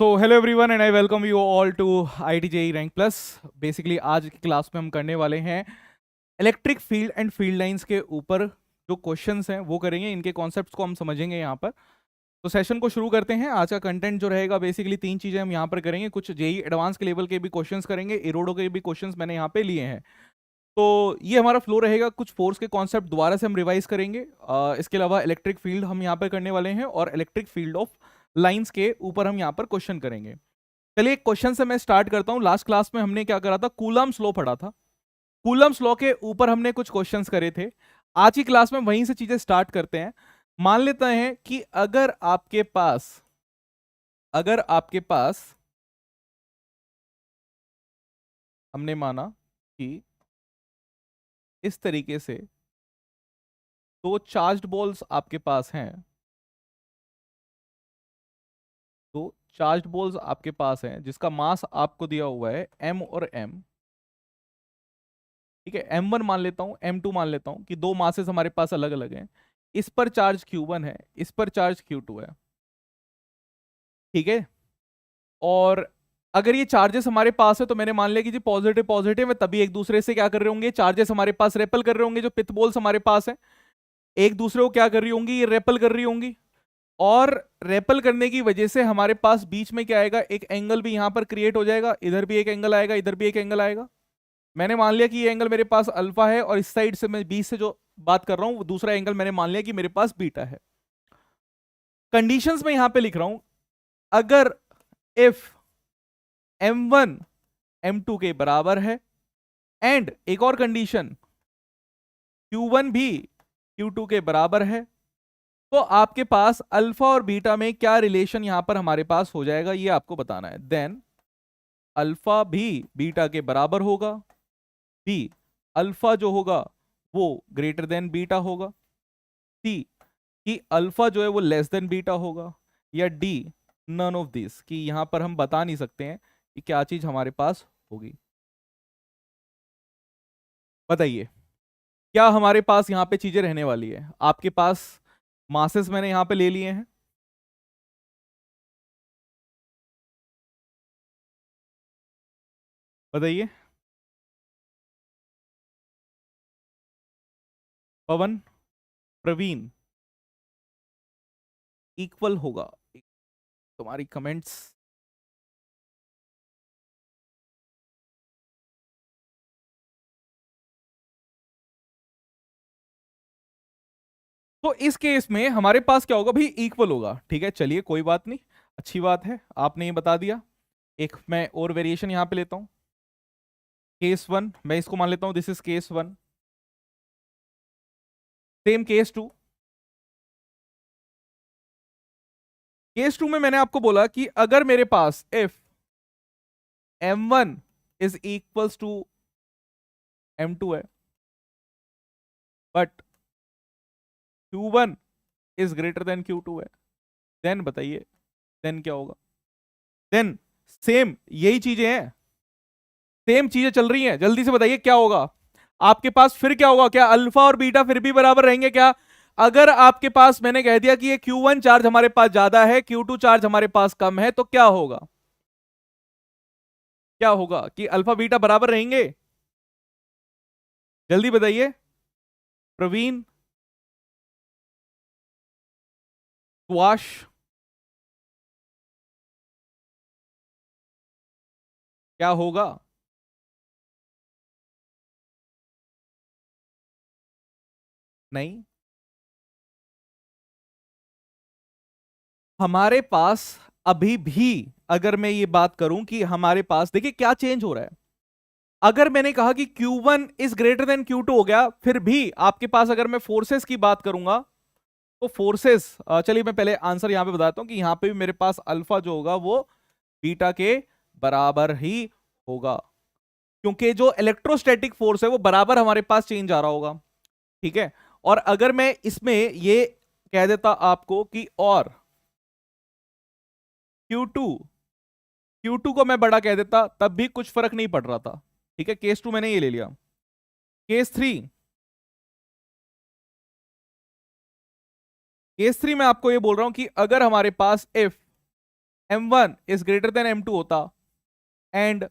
तो hello everyone and I welcome you all to IIT JEE rank plus. Basically आज की class में हम करने वाले हैं electric field and field lines के ऊपर जो क्वेश्चंस हैं वो करेंगे, इनके कॉन्सेप्ट्स को हम समझेंगे यहाँ पर। तो सेशन को शुरू करते हैं। आज का कंटेंट जो रहेगा बेसिकली तीन चीज़ें हम यहाँ पर करेंगे। कुछ जेई एडवांस के लेवल के भी क्वेश्चंस करेंगे, इरोडो के भी क्वेश्चंस मैंने यहाँ पे लिए हैं। तो ये हमारा फ्लो रहेगा। कुछ फोर्स के कॉन्सेप्ट दोबारा से हम रिवाइज करेंगे। इसके अलावा इलेक्ट्रिक फील्ड हम यहाँ पर करने वाले हैं और इलेक्ट्रिक फील्ड ऑफ लाइंस के ऊपर हम यहाँ पर क्वेश्चन करेंगे। चलिए एक क्वेश्चन से मैं स्टार्ट करता हूं। लास्ट क्लास में हमने क्या करा था, कूलम्स लॉ पढ़ा था। कूलम्स लॉ के ऊपर हमने कुछ क्वेश्चंस करे थे। आज की क्लास में वहीं से चीजें स्टार्ट करते हैं। मान लेते हैं कि अगर आपके पास हमने माना कि इस तरीके से दो चार्ज्ड बॉल्स आपके पास हैं, दो चार्ज्ड बॉल्स आपके पास हैं जिसका मास आपको दिया हुआ है m और m। ठीक है, m1 मान लेता हूं, m2 मान लेता हूं कि दो मासेस हमारे पास अलग अलग हैं। इस पर चार्ज q1 है, इस पर चार्ज q2 है। ठीक है, और अगर ये चार्जेस हमारे पास है तो मैंने मान लिया कि जी पॉजिटिव पॉजिटिव है, तभी एक दूसरे से क्या कर रहे होंगे, चार्जेस हमारे पास रेपल कर रहे होंगे। जो पिथ बॉल्स हमारे पास है एक दूसरे को क्या कर रही होंगी, ये रेपल कर रही होंगी। और रेपल करने की वजह से हमारे पास बीच में क्या आएगा, एक एंगल भी यहां पर क्रिएट हो जाएगा। इधर भी एक एंगल आएगा, इधर भी एक एंगल आएगा। मैंने मान लिया कि ये एंगल मेरे पास अल्फा है और इस साइड से मैं बीच से जो बात कर रहा हूं वो दूसरा एंगल मैंने मान लिया कि मेरे पास बीटा है। कंडीशंस में यहां पे लिख रहा हूं, अगर इफ m1 m2 के बराबर है एंड एक और कंडीशन q1 भी q2 के बराबर है, तो आपके पास अल्फा और बीटा में क्या रिलेशन यहां पर हमारे पास हो जाएगा, ये आपको बताना है। देन अल्फा भी बीटा के बराबर होगा, बी अल्फा जो होगा वो ग्रेटर देन बीटा होगा, सी कि अल्फा जो है वो लेस देन बीटा होगा, या डी नन ऑफ दिस, कि यहां पर हम बता नहीं सकते हैं कि क्या चीज हमारे पास होगी। बताइए क्या हमारे पास यहां पे चीजें रहने वाली है। आपके पास मासेस मैंने यहां पे ले लिए हैं। बताइए, पवन, प्रवीण, इक्वल होगा। तुम्हारी कमेंट्स। तो इस केस में हमारे पास क्या होगा भाई, इक्वल होगा। ठीक है, चलिए कोई बात नहीं, अच्छी बात है आपने ये बता दिया। एक मैं और वेरिएशन यहां पे लेता हूं। केस वन मैं इसको मान लेता हूं, this is case one. Same case two. Case two में मैंने आपको बोला कि अगर मेरे पास if m1 is equals to m2 है but q1 is greater then q2 है, देन बताइए देन क्या होगा। देन सेम यही चीजें हैं, सेम चीजें चल रही हैं, जल्दी से बताइए क्या होगा। आपके पास फिर क्या होगा, क्या अल्फा और बीटा फिर भी बराबर रहेंगे क्या। अगर आपके पास मैंने कह दिया कि ये Q1 चार्ज हमारे पास ज्यादा है, Q2 चार्ज हमारे पास कम है, तो क्या होगा, क्या होगा कि अल्फा बीटा बराबर रहेंगे। जल्दी बताइए, प्रवीण, सुआश, क्या होगा। नहीं, हमारे पास अभी भी, अगर मैं ये बात करूं कि हमारे पास देखिए क्या चेंज हो रहा है। अगर मैंने कहा कि Q1 is greater then Q2 हो गया, फिर भी आपके पास अगर मैं फोर्सेस की बात करूंगा तो फोर्सेस, चलिए मैं पहले आंसर यहां पे बताता हूं कि यहां पे भी मेरे पास अल्फा जो होगा वो बीटा के बराबर ही होगा, क्योंकि जो इलेक्ट्रोस्टैटिक फोर्स है वो बराबर हमारे पास चेंज आ रहा होगा। ठीक है, और अगर मैं इसमें ये कह देता आपको कि और Q2 Q2 को मैं बड़ा कह देता, तब भी कुछ फर्क नहीं पड़ रहा था। ठीक है, केस टू मैंने ये ले लिया। केस थ्री, केस थ्री में आपको ये बोल रहा हूं कि अगर हमारे पास if M1 is greater than M2 होता, एंड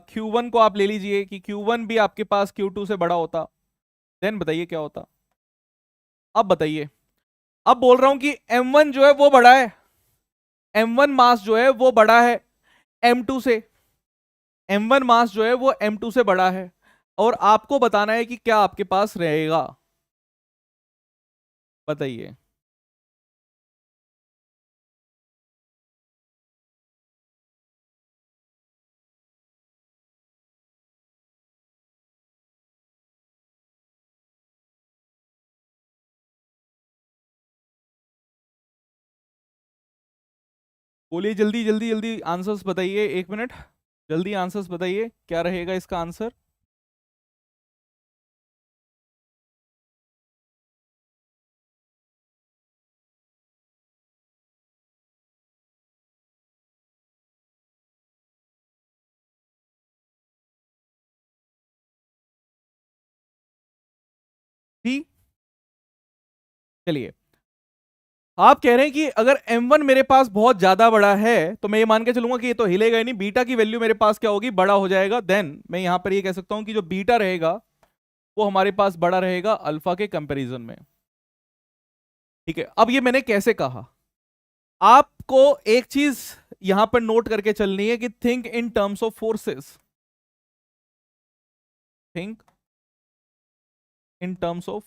Q1 को आप ले लीजिए कि Q1 भी आपके पास Q2 से बड़ा होता, देन बताइए क्या होता। अब बताइए, अब बोल रहा हूं कि M1 जो है वो बड़ा है, M1 मास जो है वो बड़ा है M2 से, M1 मास जो है वो M2 से बड़ा है, और आपको बताना है कि क्या आपके पास रहेगा, बताइए। बोलिए जल्दी जल्दी जल्दी आंसर्स बताइए, 1 मिनट, जल्दी आंसर्स बताइए क्या रहेगा इसका आंसर। ठीक, चलिए, आप कह रहे हैं कि अगर M1 मेरे पास बहुत ज्यादा बड़ा है तो मैं ये मान के चलूंगा कि ये तो हिलेगा ही नहीं, बीटा की वैल्यू मेरे पास क्या होगी, बड़ा हो जाएगा, देन मैं यहां पर ये कह सकता हूं कि जो बीटा रहेगा वो हमारे पास बड़ा रहेगा अल्फा के कंपैरिजन में। ठीक है, अब ये मैंने कैसे कहा, आपको एक चीज यहां पर नोट करके चलनी है कि think in terms of forces, think in terms of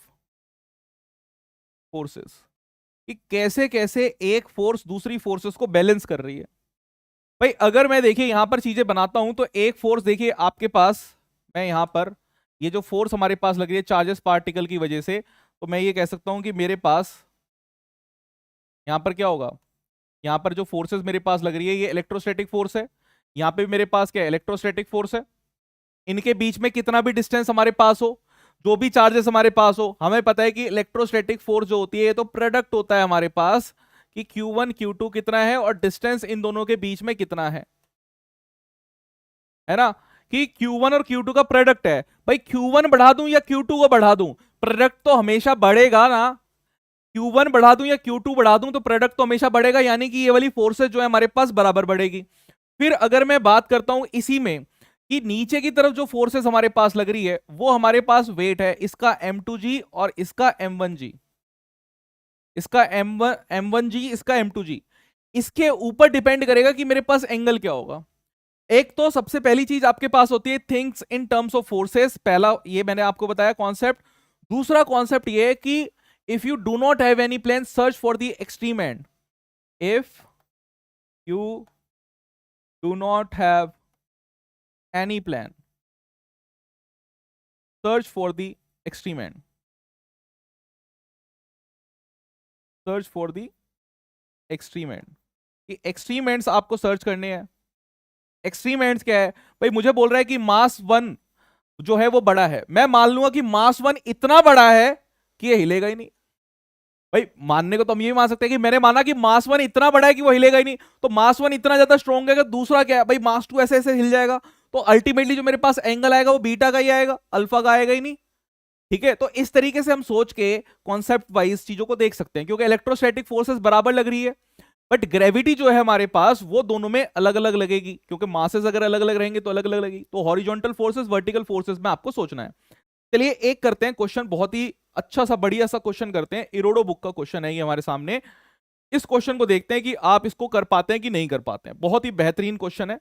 forces, कि कैसे कैसे एक फोर्स दूसरी फोर्सेस को बैलेंस कर रही है। भाई अगर मैं देखिए यहां पर चीजें बनाता हूं तो एक फोर्स देखिए आपके पास, मैं यहां पर ये जो फोर्स हमारे पास लग रही है चार्जेस पार्टिकल की वजह से, तो मैं ये कह सकता हूं कि मेरे पास यहां पर क्या होगा, यहां पर जो फोर्सेस मेरे पास लग रही है ये इलेक्ट्रोस्टैटिक फोर्स है, यहां पे भी मेरे पास क्या इलेक्ट्रोस्टैटिक फोर्स है, इनके बीच में कितना भी डिस्टेंस हमारे पास हो, जो भी चार्जेस हमारे पास हो, हमें पता है कि इलेक्ट्रोस्टैटिक फोर्स जो होती है ये तो प्रोडक्ट होता है हमारे पास कि Q1 Q2 कितना है और डिस्टेंस इन दोनों के बीच में कितना है ना, कि Q1 और Q2 का प्रोडक्ट है। भाई Q1 बढ़ा दूं या Q2 को बढ़ा दूं, प्रोडक्ट तो हमेशा बढ़ेगा ना, Q1 बढ़ा दूं या Q2 बढ़ा दूं तो प्रोडक्ट तो हमेशा बढ़ेगा, यानी कि ये वाली फोर्सेस जो है हमारे पास बराबर बढ़ेगी। फिर अगर मैं बात करता हूं इसी में कि नीचे की तरफ जो फोर्सेस हमारे पास लग रही है वो हमारे पास वेट है इसका M2G और इसका M1G, इसका M1G इसका M2G, इसके ऊपर डिपेंड करेगा कि मेरे पास एंगल क्या होगा। एक तो सबसे पहली चीज आपके पास होती है things in terms of forces, पहला ये मैंने आपको बताया कॉन्सेप्ट। दूसरा कॉन्सेप्ट ये है कि if you do not have any plan search for the extreme and, if you do not have any plan search for the extreme and, search for the extreme and, कि extreme ends आपको search करने हैं। Extreme ends क्या है, भाई मुझे बोल रहा है कि मास 1 जो है वो बड़ा है, मैं मान लूंगा कि मास 1 इतना बड़ा है कि ये हिलेगा ही नहीं। भाई मानने को तो हम ये मान सकते हैं कि मैंने माना कि मास 1 इतना बड़ा है कि वो हिलेगा ही नहीं, तो मास 1 इतना ज्यादा स्ट्रॉन्ग है कि दूसरा क्या है, भाई मास 2 ऐसे ऐसे हिल जाएगा, तो अल्टीमेटली जो मेरे पास एंगल आएगा वो बीटा का ही आएगा, अल्फा का आएगा ही नहीं। ठीक है, तो इस तरीके से हम सोच के कॉन्सेप्ट वाइज चीजों को देख सकते हैं, क्योंकि इलेक्ट्रोस्टैटिक फोर्सेस बराबर लग रही है, बट ग्रेविटी जो है हमारे पास वो दोनों में अलग अलग लगेगी, क्योंकि मासेस अगर अलग अलग रहेंगे तो अलग अलग लगेगी, तो हॉरिजॉन्टल फोर्सेस वर्टिकल फोर्सेस में आपको सोचना है। चलिए एक करते हैं क्वेश्चन, बहुत ही अच्छा सा बढ़िया सा क्वेश्चन करते हैं, इरोडो बुक का क्वेश्चन है ये हमारे सामने। इस क्वेश्चन को देखते हैं कि आप इसको कर पाते हैं कि नहीं कर पाते हैं, बहुत ही बेहतरीन क्वेश्चन है।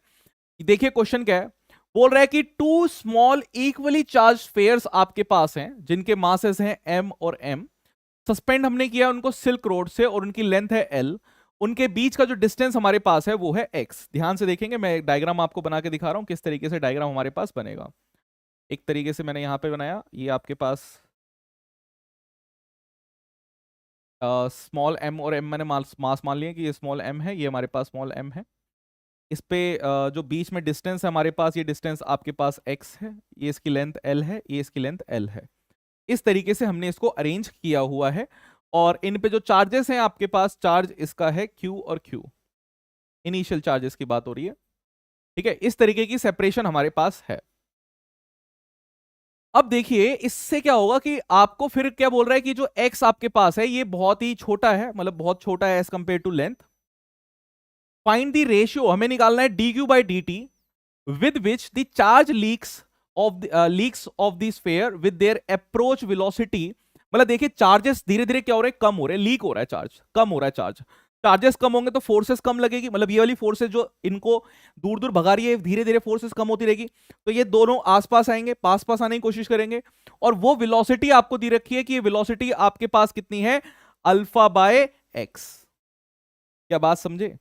देखिए क्वेश्चन क्या है, बोल रहा है कि two small equally charge spheres आपके पास हैं जिनके मासेस हैं m और m, सस्पेंड हमने किया उनको सिल्क रोड से और उनकी लेंथ है l, उनके बीच का जो डिस्टेंस हमारे पास है वो है x। ध्यान से देखेंगे, मैं एक डायग्राम आपको बना के दिखा रहा हूं किस तरीके से डायग्राम हमारे पास बनेगा। एक तरीके से मैंने यहां पे बनाया, ये आपके पास स्मॉल m और m मैंने मास मान लिया कि ये स्मॉल m है, ये हमारे पास स्मॉल m है। इस पे जो बीच में डिस्टेंस है हमारे पास, ये डिस्टेंस आपके पास x है, ये इसकी लेंथ l है, ये इसकी लेंथ l है। इस तरीके से हमने इसको अरेंज किया हुआ है, और इन पे जो चार्जेस हैं आपके पास, चार्ज इसका है q और q, इनिशियल चार्जेस की बात हो रही है। ठीक है, इस तरीके की सेपरेशन हमारे पास है। अब देखिए इससे क्या होगा कि आपको फिर क्या बोल रहा है कि जो x आपके पास है ये बहुत ही छोटा है, मतलब बहुत छोटा है as compare to length, find the ratio, हमें निकालना है d q by d t with which the charge leaks off the sphere with their approach velocity. मतलब देखिए चार्जेस धीरे धीरे क्या हो रहे हैं, कम हो रहे हैं, लीक हो रहा है चार्ज, कम हो रहा है चार्ज। चार्जेस कम होंगे तो फोर्सेस कम लगेगी, मतलब ये वाली फोर्सेस जो इनको दूर दूर भगा रही है धीरे धीरे फोर्सेस कम होती रहेगी, तो ये दोनों आसपास आएंगे, पास पास आने की कोशिश करेंगे। और वो वेलोसिटी आपको दी रखी है कि ये वेलोसिटी आपके पास कितनी है, अल्फा बाय एक्स। क्या बात समझे?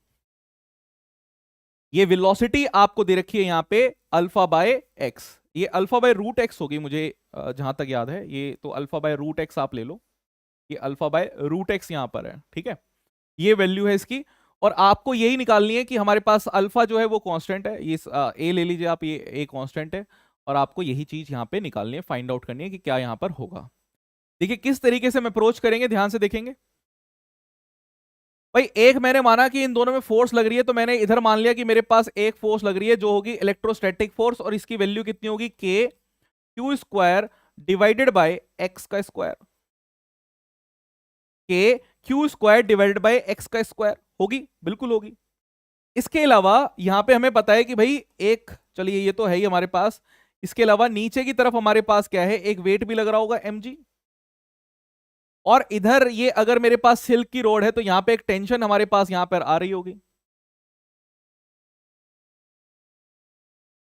ये वेलोसिटी आपको दे रखी है यहां पे अल्फा बाय एक्स, ये अल्फा बाय रूट एक्स होगी मुझे जहां तक याद है, ये तो अल्फा बाय रूट एक्स आप ले लो, ये अल्फा बाय रूट एक्स यहां पर है, ठीक है, ये वैल्यू है इसकी। और आपको यही निकालनी है कि हमारे पास अल्फा जो है वो कांस्टेंट है, ये ए ले लीजिए आप, ये ए कांस्टेंट है, और आपको यही चीज यहां पे निकालनी है, फाइंड आउट करनी है कि क्या यहां पर होगा। देखिए किस तरीके से हम अप्रोच करेंगे, ध्यान से देखेंगे। भाई एक मैंने माना कि इन दोनों में फोर्स लग रही है, तो मैंने इधर मान लिया कि मेरे पास एक फोर्स लग रही है जो होगी इलेक्ट्रोस्टैटिक फोर्स, और इसकी वैल्यू कितनी होगी, के Q square divided bye x का स्क्वायर, के Q square divided bye x का स्क्वायर होगी, बिल्कुल होगी। इसके अलावा यहां पे हमें पता है कि भाई एक, चलिए ये तो है ही हमारे पास, इसके अलावा नीचे की तरफ हमारे पास क्या है, एक वेट भी लग रहा होगा mg, और इधर ये अगर मेरे पास सिल्क की रोड है तो यहां पे एक टेंशन हमारे पास यहां पर आ रही होगी।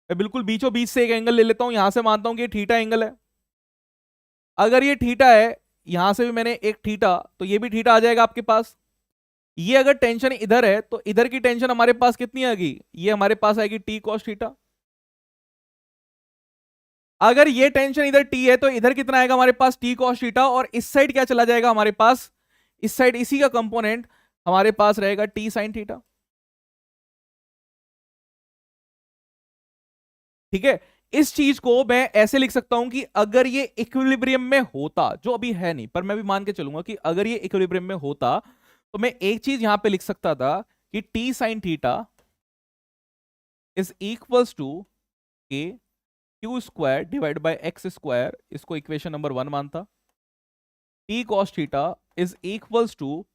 मैं बिल्कुल बीचों बीच से एक एंगल ले लेता हूं, यहां से मानता हूं कि ये थीटा एंगल है। अगर ये थीटा है, यहां से भी मैंने एक थीटा, तो ये भी थीटा आ जाएगा आपके पास। ये अगर टेंशन इधर है तो इधर की टेंशन हमारे पास कितनी आएगी, ये हमारे पास आएगी टी कॉस थीटा। अगर ये टेंशन इधर टी है तो इधर कितना आएगा हमारे पास, टी कॉस थीटा, और इस साइड क्या चला जाएगा हमारे पास, इस साइड इसी का कंपोनेंट हमारे पास रहेगा टी साइन थीटा। ठीक है, इस चीज को मैं ऐसे लिख सकता हूं कि अगर ये इक्विलिब्रियम में होता, जो अभी है नहीं, पर मैं भी मान के चलूंगा कि अगर ये इक्विलिब्रियम में होता, तो मैं एक चीज यहां पे लिख सकता था कि T sine theta is equals to K Q square divide by X square, इसको इक्वेशन नंबर 1 मानता। T cos theta is equals to,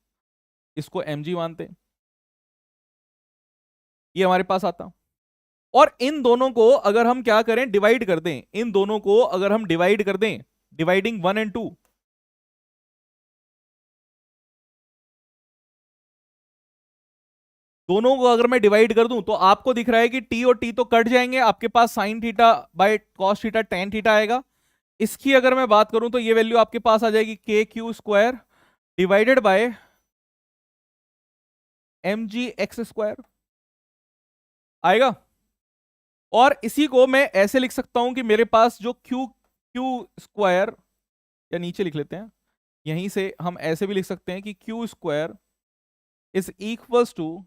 इसको mg मानते, ये हमारे पास आता। और इन दोनों को अगर हम क्या करें, डिवाइड कर दें, इन दोनों को अगर हम डिवाइड कर दें, डिवाइडिंग 1 और 2, दोनों को अगर मैं डिवाइड कर दूं तो आपको दिख रहा है कि टी और टी तो कट जाएंगे, आपके पास sine theta by cos theta tan theta आएगा। इसकी अगर मैं बात करूं तो ये वैल्यू आपके पास आ जाएगी k Q square divided by m g x square आएगा। और इसी को मैं ऐसे लिख सकता हूं कि मेरे पास जो क्यू क्यू स्क्वायर, या नीचे लिख लेते हैं, यहीं से हम ऐसे भी लिख सकते हैं कि q square is equals to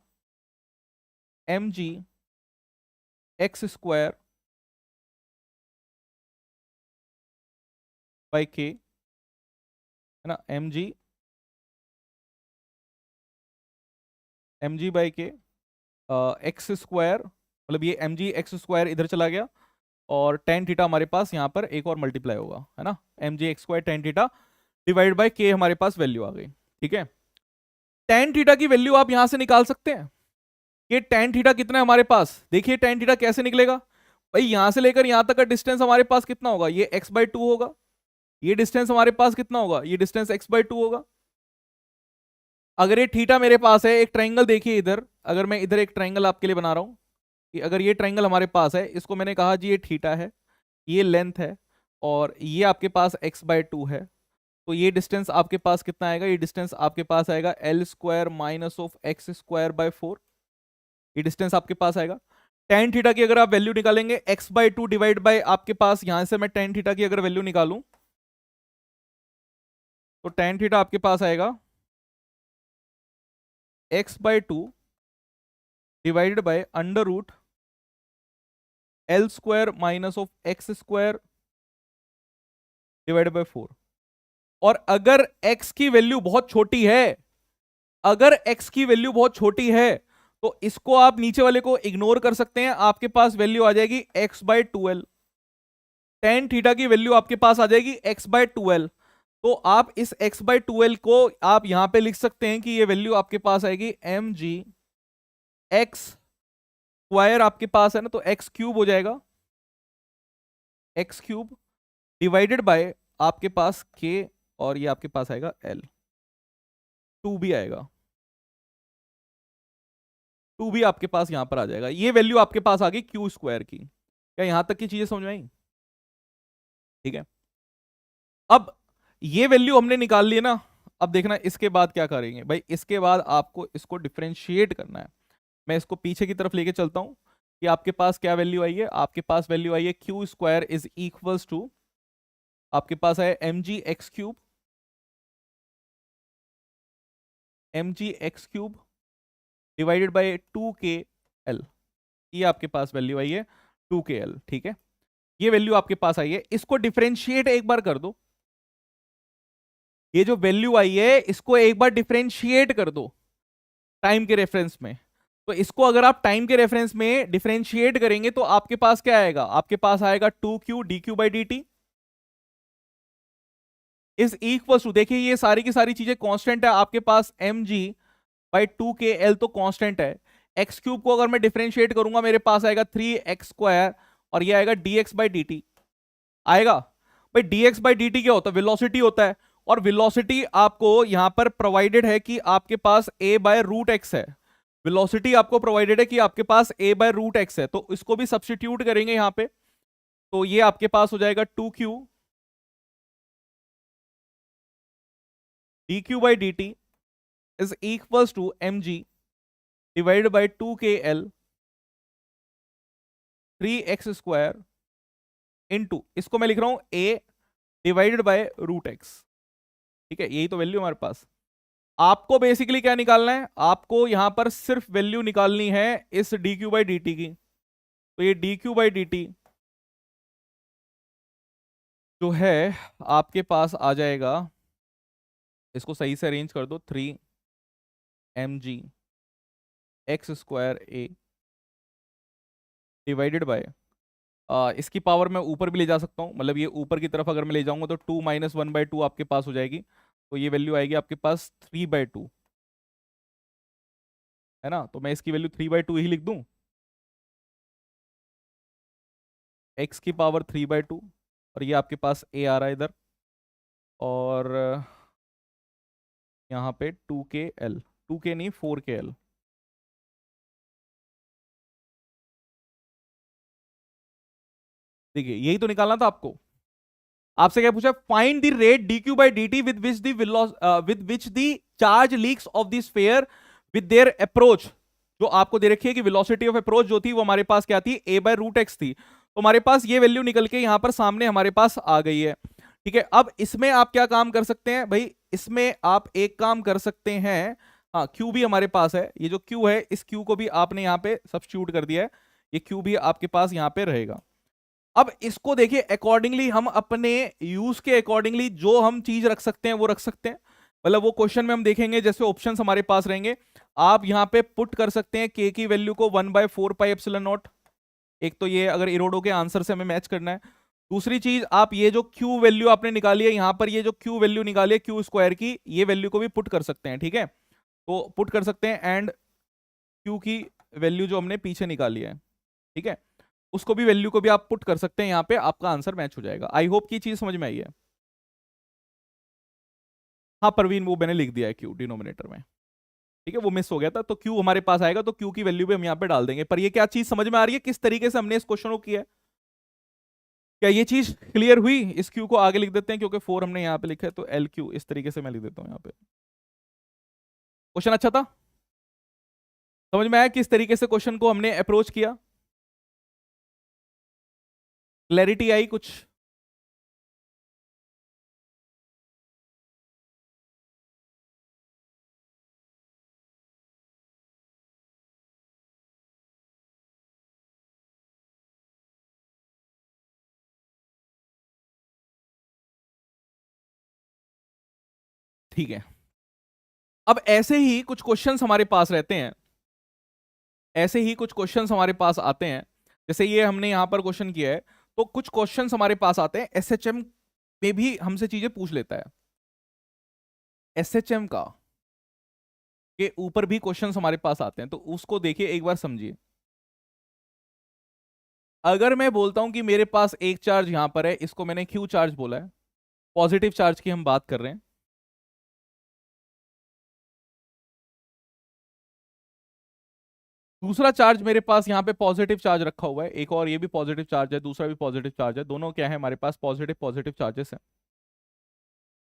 m g x square by k, है ना, m g by k x square, मतलब ये एम जी एक्स स्क्वायर इधर चला गया, और टेन थीटा हमारे पास यहाँ पर एक और मल्टीप्लाई होगा, है ना, m g x square tan theta divide by k, हमारे पास वैल्यू आ गई। ठीक है, टेन थीटा की वैल्यू आप यहां से निकाल सकते हैं कि टेन थीटा कितना है हमारे पास। देखिए टेन थीटा कैसे निकलेगा, भाई यहां से लेकर यहां तक का डिस्टेंस हमारे पास कितना होगा, ये एक्स बाई टू होगा, ये डिस्टेंस हमारे पास कितना होगा, ये डिस्टेंस एक्स बाई टू होगा। अगर ये थीटा मेरे पास है, एक ट्राइंगल देखिए इधर, अगर मैं इधर एक ट्राइंगल आपके लिए बना रहा हूं कि अगर ये ट्राइंगल हमारे पास है, इसको मैंने कहा जी ये थीटा है, ये लेंथ है, और ये आपके पास एक्स बाय टू है, तो ये डिस्टेंस आपके पास कितना आएगा, ये डिस्टेंस आपके पास आएगा L square minus of x square by four, ये डिस्टेंस आपके पास आएगा। टेन थीटा की अगर आप वैल्यू निकालेंगे, x by to divide by आपके पास, यहां से मैं टेन थीटा की अगर वैल्यू निकालूं तो टेन थीटा आपके पास आएगा x by two divided by under root l square minus of x square divided by four. और अगर x की वैल्यू बहुत छोटी है, अगर x की वैल्यू बहुत छोटी है, तो इसको आप नीचे वाले को इग्नोर कर सकते हैं, आपके पास वैल्यू आ जाएगी x by twelve, tan theta की वैल्यू आपके पास आ जाएगी x बाय ट्वेल्व। तो आप इस x बाय ट्वेल्व को आप यहां पे लिख सकते हैं कि ये वैल्यू आपके पास आएगी एम जी एक्स स्क्वायर आपके पास है ना, तो एक्स क्यूब हो जाएगा, एक्स क्यूब डिवाइडेड बाय आपके पास के, और ये आपके पास आएगा एल, टू भी आएगा, टू भी आपके पास यहां पर आ जाएगा। ये वैल्यू आपके पास आ गई क्यू स्क्वायर की। क्या यहां तक की चीजें समझ में आई? ठीक है, अब ये वैल्यू हमने निकाल ली ना। अब देखना इसके बाद क्या करेंगे भाई, इसके बाद आपको इसको डिफरेंशिएट करना है। मैं इसको पीछे की तरफ लेके चलता हूं कि आपके पास क्या वैल्यू आई है। आपके पास वैल्यू आई है q square is equals to, आपके पास है m g x cube, m g x cube divided by 2k l। ये आपके पास वैल्यू आई है 2k l। ठीक है, ये वैल्यू आपके पास आई है, इसको डिफरेंशिएट एक बार कर दो। ये जो वैल्यू आई है इसको एक बार डिफरेंशिएट कर दो टाइम के रेफरेंस में। तो इसको अगर आप टाइम के रेफरेंस में डिफरेंशिएट करेंगे तो आपके पास क्या आएगा, आपके पास आएगा 2q dq by dt is equal to, देखिए ये सारी की सारी चीजें कांस्टेंट है आपके पास, mg बाई 2kl तो कांस्टेंट है। एक्स क्यूब को अगर मैं डिफरेंशिएट करूंगा मेरे पास आएगा 3x स्क्वायर, और ये आएगा dx बाई dt आएगा। भाई dx बाई dt क्या होता है, वेलोसिटी होता है, और वेलोसिटी आपको यहां पर प्रोवाइडेड है कि आपके पास a बाय रूट एक्स है। वेलोसिटी आपको प्रोवाइडेड है कि आपके पास a बाय रूट एक्स है, तो इसको भी सब्सटीट्यूट करेंगे यहां पे, तो ये आपके पास हो जाएगा 2q dq by dt is equals to mg divided by 2kl 3x square into, इसको मैं लिख रहा हूं a divided by root x. ठीक है, यही तो वैल्यू हमारे पास। आपको बेसिकली क्या निकालना है, आपको यहां पर सिर्फ वैल्यू निकालनी है इस dq बाई dt की। तो ये dq बाई dt जो है आपके पास आ जाएगा, इसको सही से अरेंज कर दो, 3mg x square a divided bye, इसकी पावर मैं ऊपर भी ले जा सकता हूँ, मतलब ये ऊपर की तरफ अगर मैं ले जाऊंगा तो 2 माइनस 1/2 आपके पास हो जाएगी, तो ये वैल्यू आएगी आपके पास 3/2, है ना। तो मैं इसकी वैल्यू 3/2 ही लिख दूं, x की पावर 3/2, और ये आपके पास a आ रहा है इधर, और यहाँ पे 2kl, 2k नहीं 4kl। देखिए यही तो निकालना था आपको। आपसे क्या पूछा, find the rate dq by dt with which the charge leaks off the sphere with their approach. जो आपको दे रखी है कि वेलोसिटी ऑफ अप्रोच जो थी वो हमारे पास क्या थी, a बाय रूट एक्स थी। तो हमारे पास ये वैल्यू निकल के यहां पर सामने हमारे पास आ गई है। ठीक है, अब इसमें आप क्या काम कर सकते हैं भाई, इसमें आप एक काम कर सकते हैं, हाँ क्यू भी हमारे पास है, ये जो क्यू है इस क्यू को भी आपने यहाँ पे सब्स्टिट्यूट कर दिया है, ये क्यू भी आपके पास यहाँ पे रहेगा। अब इसको देखिए अकॉर्डिंगली हम अपने यूज के अकॉर्डिंगली जो हम चीज रख सकते हैं वो रख सकते हैं। मतलब वो क्वेश्चन में हम देखेंगे जैसे ऑप्शंस हमारे पास रहेंगे, आप यहां पे पुट कर सकते हैं के की वैल्यू को 1/4πε0। एक तो ये अगर इरोडो के आंसर से हमें मैच करना है। दूसरी चीज, आप ये जो क्यू वैल्यू आपने निकाली है यहां पर, ये जो क्यू वैल्यू निकाली है क्यू स्क्वायर की, ये वैल्यू को भी पुट कर सकते हैं। ठीक है, तो पुट कर सकते हैं, एंड क्यू की वैल्यू जो हमने पीछे निकाली है, ठीक है, उसको भी वैल्यू को भी आप पुट कर सकते हैं यहाँ पे, आपका आंसर मैच हो जाएगा। आई होप की चीज समझ में आई है। हाँ परवीन, वो मैंने लिख दिया है क्यू डिनोमिनेटर में, ठीक है, वो मिस हो गया था, तो क्यू हमारे पास आएगा, तो क्यू की वैल्यू भी हम यहाँ पे डाल देंगे। पर ये क्या चीज समझ में आ रही है किस तरीके से हमने इस क्वेश्चन को किया है? क्या ये चीज क्लियर हुई? इस क्यू को आगे लिख देते हैं क्योंकि 4 हमने यहाँ पे लिखा है, तो एल क्यू इस तरीके से मैं लिख देता हूँ यहाँ पे। क्वेश्चन अच्छा था, समझ में आया किस तरीके से क्वेश्चन को हमने अप्रोच किया? क्लैरिटी आई कुछ? ठीक है, अब ऐसे ही कुछ क्वेश्चंस हमारे पास रहते हैं, ऐसे ही कुछ क्वेश्चंस हमारे पास आते हैं, जैसे ये हमने यहां पर क्वेश्चन किया है, तो कुछ क्वेश्चंस हमारे पास आते हैं एसएचएम में भी हमसे चीजें पूछ लेता है। एसएचएम का के ऊपर भी क्वेश्चंस हमारे पास आते हैं, तो उसको देखिए एक बार समझिए। अगर मैं बोलता हूं कि मेरे पास एक चार्ज यहां पर है, इसको मैंने क्यू चार्ज बोला है, पॉजिटिव चार्ज की हम बात कर रहे हैं। दूसरा चार्ज मेरे पास यहाँ पे पॉजिटिव चार्ज रखा हुआ है, एक और ये भी पॉजिटिव चार्ज है, दूसरा भी पॉजिटिव चार्ज है, दोनों क्या है हमारे पास पॉजिटिव पॉजिटिव चार्जेस हैं।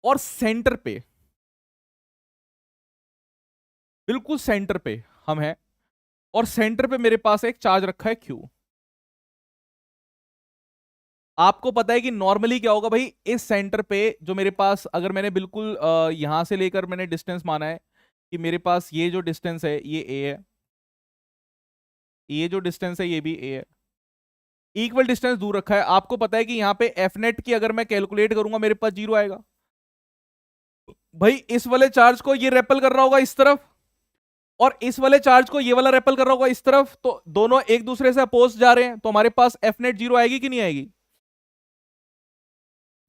और सेंटर पे, बिल्कुल सेंटर पे हम हैं, और सेंटर पे मेरे पास एक चार्ज रखा है क्यू। आपको पता है कि नॉर्मली क्या होगा भाई, इस सेंटर पे जो मेरे पास, अगर मैंने बिल्कुल यहां से लेकर मैंने डिस्टेंस माना है कि मेरे पास ये जो डिस्टेंस है ये ए है, ये जो डिस्टेंस है ये भी ए है, इक्वल डिस्टेंस दूर रखा है। आपको पता है कि यहाँ पे एफ नेट की अगर मैं कैलकुलेट करूंगा मेरे पास 0 आएगा। भाई इस वाले चार्ज को ये रेपल कर रहा होगा इस तरफ, और इस वाले चार्ज को ये वाला रेपल कर रहा होगा इस तरफ, तो दोनों एक दूसरे से अपोज जा रहे हैं, तो हमारे पास एफ नेट 0 आएगी कि नहीं आएगी?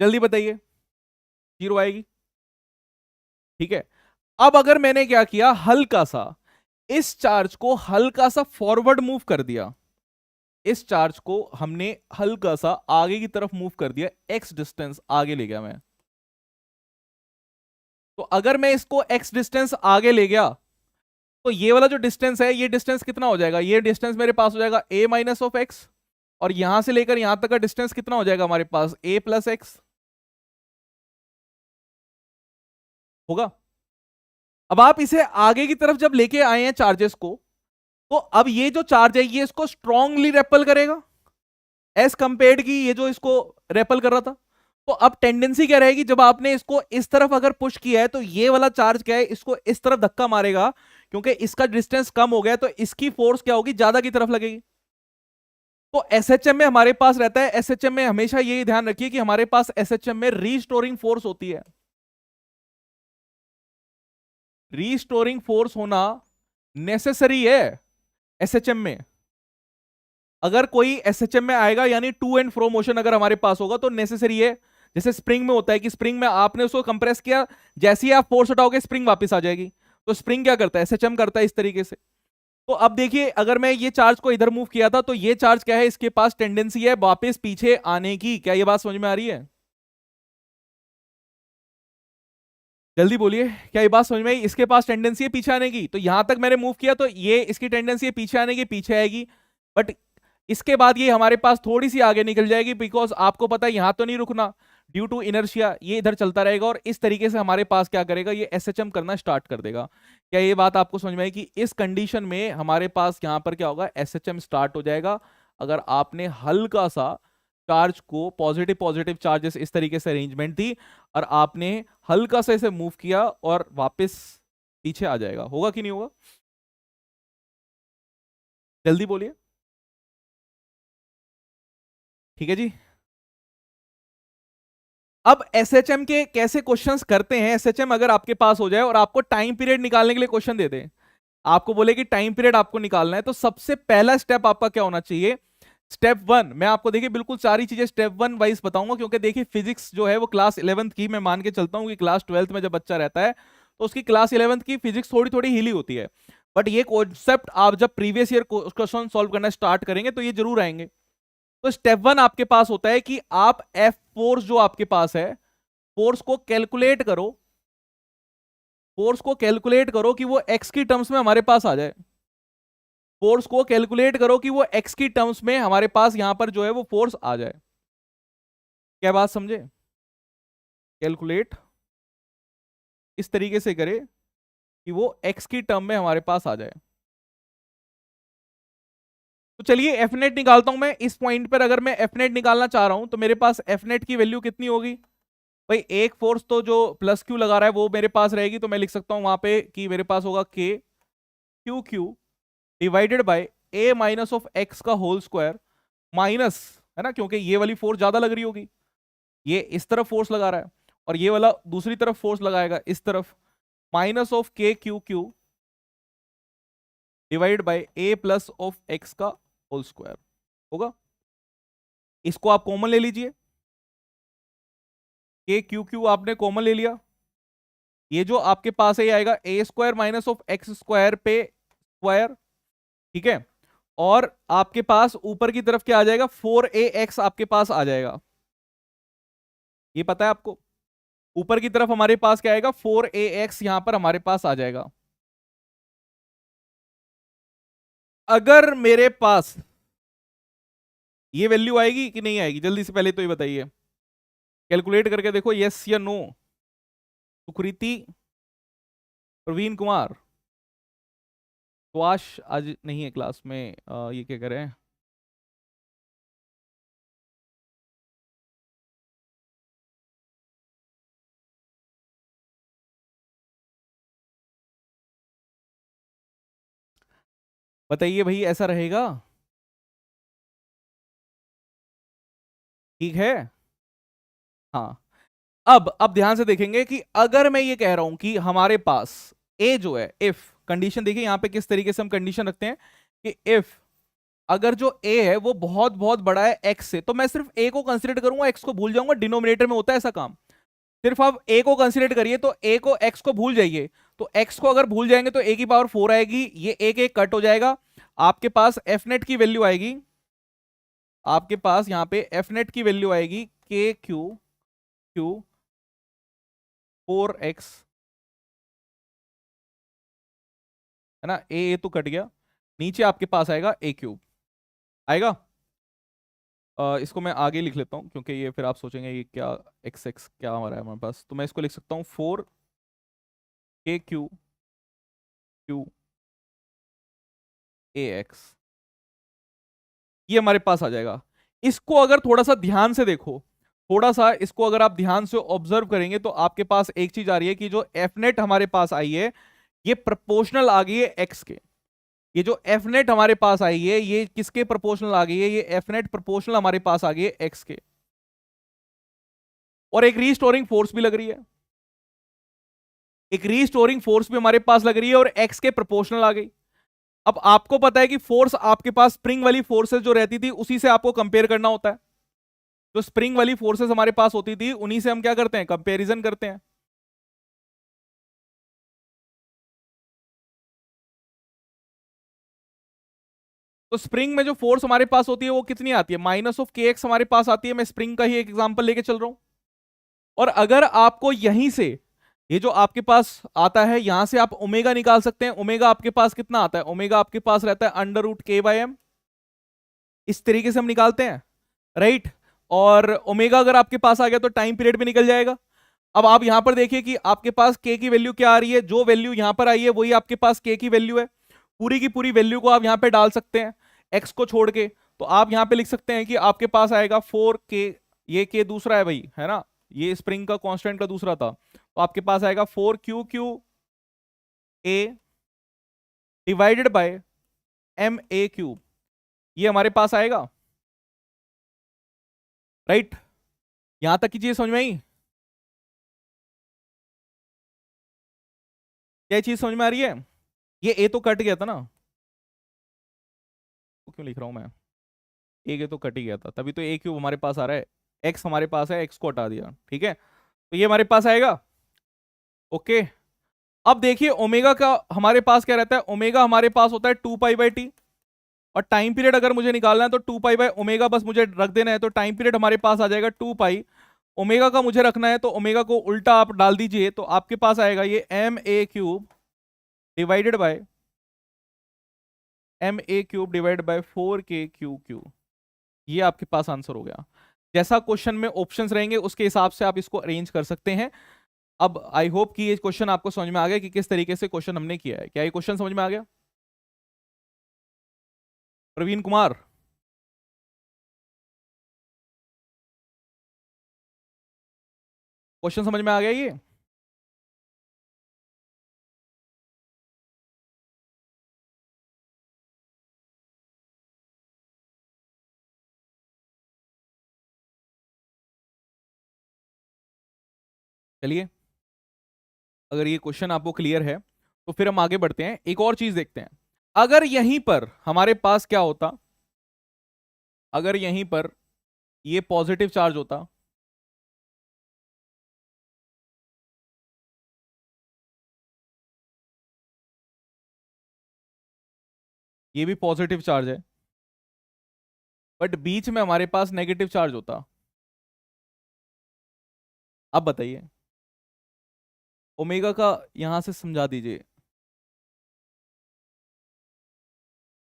जल्दी बताइए। 0 आएगी। ठीक है। अब अगर मैंने क्या किया, हल्का सा इस चार्ज को हल्का सा फॉरवर्ड मूव कर दिया, इस चार्ज को हमने हल्का सा आगे की तरफ मूव कर दिया, एक्स डिस्टेंस आगे ले गया मैं। तो अगर मैं इसको एक्स डिस्टेंस आगे ले गया, तो ये वाला जो डिस्टेंस है, ये डिस्टेंस कितना हो जाएगा, ये डिस्टेंस मेरे पास हो जाएगा a माइनस ऑफ एक्स, और यहां से लेकर यहां तक का डिस्टेंस कितना हो जाएगा हमारे पास, a प्लस एक्स होगा। अब आप इसे आगे की तरफ जब लेके आए हैं चार्जेस को, तो अब ये जो चार्ज है ये इसको स्ट्रांगली रेपल करेगा एज कंपेयर्ड की ये जो इसको रेपल कर रहा था। तो अब टेंडेंसी क्या रहेगी, जब आपने इसको इस तरफ अगर पुश किया है, तो ये वाला चार्ज क्या है, इसको इस तरफ धक्का मारेगा, क्योंकि इसका डिस्टेंस कम हो गया, तो इसकी फोर्स क्या होगी, ज्यादा की तरफ लगेगी। तो एसएचएम में हमारे पास रहता है, एसएचएम में हमेशा यही ध्यान रखिए कि हमारे पास एसएचएम में रीस्टोरिंग फोर्स होती है। रीस्टोरिंग फोर्स होना नेसेसरी है एसएचएम में। अगर कोई एसएचएम में आएगा, यानी टू एंड फ्रो मोशन अगर हमारे पास होगा, तो नेसेसरी है। जैसे स्प्रिंग में होता है कि स्प्रिंग में आपने उसको कंप्रेस किया, जैसे ही आप फोर्स हटाओगे स्प्रिंग वापस आ जाएगी। तो स्प्रिंग क्या करता है, एसएचएम करता है इस तरीके से। तो अब देखिए, अगर मैं ये चार्ज को इधर मूव किया था, तो ये चार्ज क्या है, इसके पास टेंडेंसी है वापस पीछे आने की। क्या ये बात समझ में आ रही है? जल्दी बोलिए, क्या ये बात समझ में आई? इसके पास टेंडेंसी है पीछे आने की, तो यहां तक मैंने मूव किया, तो ये इसकी टेंडेंसी है पीछे आने की, पीछे आएगी। बट इसके बाद ये हमारे पास थोड़ी सी आगे निकल जाएगी, बिकॉज आपको पता है यहां तो नहीं रुकना, ड्यू टू इनर्शिया ये इधर चलता रहेगा, और इस तरीके से हमारे पास क्या करेगा, ये एसएचएम करना स्टार्ट कर देगा। क्या ये बात आपको समझ में आई कि इस कंडीशन में हमारे पास यहां पर क्या होगा, एसएचएम स्टार्ट हो जाएगा। अगर आपने हल्का सा चार्ज को, पॉजिटिव पॉजिटिव चार्जेस इस तरीके से अरेंजमेंट थी, और आपने हल्का सा इसे मूव किया और वापस पीछे आ जाएगा। होगा कि नहीं होगा? जल्दी बोलिए। ठीक है जी। अब एसएचएम के कैसे क्वेश्चंस करते हैं, एसएचएम अगर आपके पास हो जाए और आपको टाइम पीरियड निकालने के लिए क्वेश्चन दे दे, आपको बोले कि टाइम पीरियड आपको निकालना है, तो सबसे पहला स्टेप आपका क्या होना चाहिए, स्टेप वन। मैं आपको देखिए बिल्कुल सारी चीजें स्टेप वन वाइज बताऊंगा, क्योंकि देखिए फिजिक्स जो है वो क्लास 11th की, मैं मान के चलता हूं कि क्लास 12th में जब बच्चा रहता है, तो उसकी क्लास 11th की फिजिक्स थोड़ी थोड़ी हिली होती है। बट ये कॉन्सेप्ट आप जब प्रीवियस ईयर क्वेश्चन सॉल्व करना स्टार्ट करेंगे, तो ये जरूर आएंगे। तो स्टेप वन आपके पास होता है कि आप एफ फोर्स जो आपके पास है, फोर्स को कैलकुलेट करो, फोर्स को कैलकुलेट करो कि वो एक्स की टर्म्स में हमारे पास आ जाए। फोर्स को कैलकुलेट करो कि वो एक्स की टर्म्स में हमारे पास यहां पर जो है वो फोर्स आ जाए। क्या बात समझे? कैलकुलेट इस तरीके से करे कि वो एक्स की टर्म में हमारे पास आ जाए। तो चलिए एफ नेट निकालता हूं मैं इस पॉइंट पर। अगर मैं एफ नेट निकालना चाह रहा हूं, तो मेरे पास एफ नेट की वैल्यू कितनी होगी भाई, एक फोर्स तो जो प्लस क्यू लगा रहा है वो मेरे पास रहेगी, तो मैं लिख सकता हूं वहां पे कि मेरे पास होगा के Q q divided by A minus of x का होल स्क्वायर, माइनस, है ना, क्योंकि ये वाली फोर्स ज्यादा लग रही होगी, ये इस तरफ फोर्स लगा रहा है, और ये वाला दूसरी तरफ फोर्स लगाएगा इस तरफ, माइनस ऑफ के Q Q divide by A plus of x का होल स्क्वायर होगा। इसको आप कॉमन ले लीजिए, के क्यू क्यू आपने कॉमन ले लिया, ये जो आपके पास है ये आएगा A square minus of x square पे स्क्वायर, ठीक है। और आपके पास ऊपर की तरफ क्या आ जाएगा, 4ax आपके पास आ जाएगा, ये पता है आपको। ऊपर की तरफ हमारे पास क्या आएगा, 4ax यहां पर हमारे पास आ जाएगा। अगर मेरे पास ये वैल्यू आएगी कि नहीं आएगी, जल्दी से पहले तो ये बताइए, कैलकुलेट करके देखो, यस या नो। सुकृति, प्रवीण कुमार, सुभाष आज नहीं है क्लास में, ये क्या करें। बताइए भाई, ऐसा रहेगा? ठीक है। हाँ, अब ध्यान से देखेंगे कि अगर मैं ये कह रहा हूं कि हमारे पास ए जो है, इफ कंडीशन देखिए यहां पे किस तरीके से हम कंडीशन रखते हैं कि इफ अगर जो ए है वो बहुत बहुत बड़ा है एक्स से, तो मैं सिर्फ ए को कंसीडर करूंगा, एक्स को भूल जाऊंगा। डिनोमिनेटर में होता है ऐसा काम। सिर्फ आप ए को कंसीडर करिए, तो ए को एक्स को भूल जाइए। तो एक्स को अगर भूल जाएंगे तो ए की पावर 4 आएगी, ये एक एक कट हो जाएगा। आपके पास एफ नेट की वैल्यू आएगी, आपके पास यहां पे एफ नेट की वैल्यू आएगी के क्यू क्यू 4x, है ना। ए तो कट गया, नीचे आपके पास आएगा ए क्यूब आएगा। इसको मैं आगे लिख लेता हूँ, क्योंकि ये फिर आप सोचेंगे ये क्या एक्स एक्स क्या हमारा है हमारे पास, तो मैं इसको लिख सकता हूँ 4k क्यू ए एक्स, ये हमारे पास आ जाएगा। इसको अगर थोड़ा सा ध्यान से देखो, थोड़ा सा इसको अगर आप ध्यान से ऑब्जर्व करेंगे, तो आपके पास एक चीज आ रही है कि जो एफ नेट हमारे पास आई है ये प्रोपोर्शनल आ गई है एक्स के। ये जो एफ नेट हमारे पास आई है ये किसके प्रोपोर्शनल आ गई है, ये एफ नेट प्रोपोर्शनल हमारे पास आ गई है एक्स के। और एक रीस्टोरिंग फोर्स भी लग रही है, एक रीस्टोरिंग फोर्स भी हमारे पास लग रही है और एक्स के प्रोपोर्शनल आ गई। अब आपको पता है कि फोर्स आपके पास स्प्रिंग वाली फोर्सेस जो रहती थी उसी से आपको कंपेयर करना होता है। जो स्प्रिंग वाली फोर्सेस हमारे पास होती थी उन्हीं से हम क्या करते हैं, कंपेरिजन करते हैं। तो स्प्रिंग में जो फोर्स हमारे पास होती है वो कितनी आती है, माइनस ऑफ के एक्स हमारे पास आती है। मैं स्प्रिंग का ही एक एग्जांपल लेके चल रहा हूं। और अगर आपको यहीं से ये जो आपके पास आता है यहां से आप ओमेगा निकाल सकते हैं। ओमेगा आपके पास कितना आता है, ओमेगा आपके पास रहता है √k/m, इस तरीके से हम निकालते हैं, राइट। और ओमेगा अगर आपके पास आ गया तो टाइम पीरियड भी निकल जाएगा। अब आप यहां पर देखिए कि आपके पास के की वैल्यू क्या आ रही है, जो वैल्यू यहां पर आई है वही आपके पास के की वैल्यू है। पूरी की पूरी वैल्यू को आप यहां पे डाल सकते हैं एक्स को छोड़ के। तो आप यहां पे लिख सकते हैं कि आपके पास आएगा 4k, ये के दूसरा है भाई, है ना, ये स्प्रिंग का कांस्टेंट का दूसरा था। तो आपके पास आएगा 4q/a डिवाइडेड बाय ma³, ये हमारे पास आएगा, राइट। यहां तक की चीज समझ में आई? क्या चीज समझ में आ रही है? ये ए तो कट गया था ना, तो क्यों लिख रहा हूं मैं, ए तो कट ही गया था, तभी तो ए क्यूब हमारे पास आ रहा है। एक्स हमारे पास है, एक्स को हटा दिया, ठीक है, तो ये हमारे पास आएगा। ओके। अब देखिए ओमेगा का हमारे पास क्या रहता है, ओमेगा हमारे पास होता है 2π/t। और टाइम पीरियड अगर मुझे निकालना है तो 2π/ओमेगा बस मुझे रख देना है, तो टाइम पीरियड हमारे पास आ जाएगा 2π। ओमेगा का मुझे रखना है तो ओमेगा को उल्टा आप डाल दीजिए, तो आपके पास आएगा ये ma³ divided by ma³ divided by 4k Q. ये आपके पास आंसर हो गया। जैसा क्वेश्चन में ऑप्शंस रहेंगे उसके हिसाब से आप इसको अरेंज कर सकते हैं। अब आई होप कि ये क्वेश्चन आपको समझ में आ गया कि किस तरीके से क्वेश्चन हमने किया है। क्या ये क्वेश्चन समझ में आ गया? प्रवीण कुमार, क्वेश्चन समझ में आ गया ये? चलिए, अगर ये क्वेश्चन आपको क्लियर है तो फिर हम आगे बढ़ते हैं, एक और चीज देखते हैं। अगर यहीं पर हमारे पास क्या होता, अगर यहीं पर ये पॉजिटिव चार्ज होता, ये भी पॉजिटिव चार्ज है, बट बीच में हमारे पास नेगेटिव चार्ज होता। अब बताइए, ओमेगा का यहां से समझा दीजिए।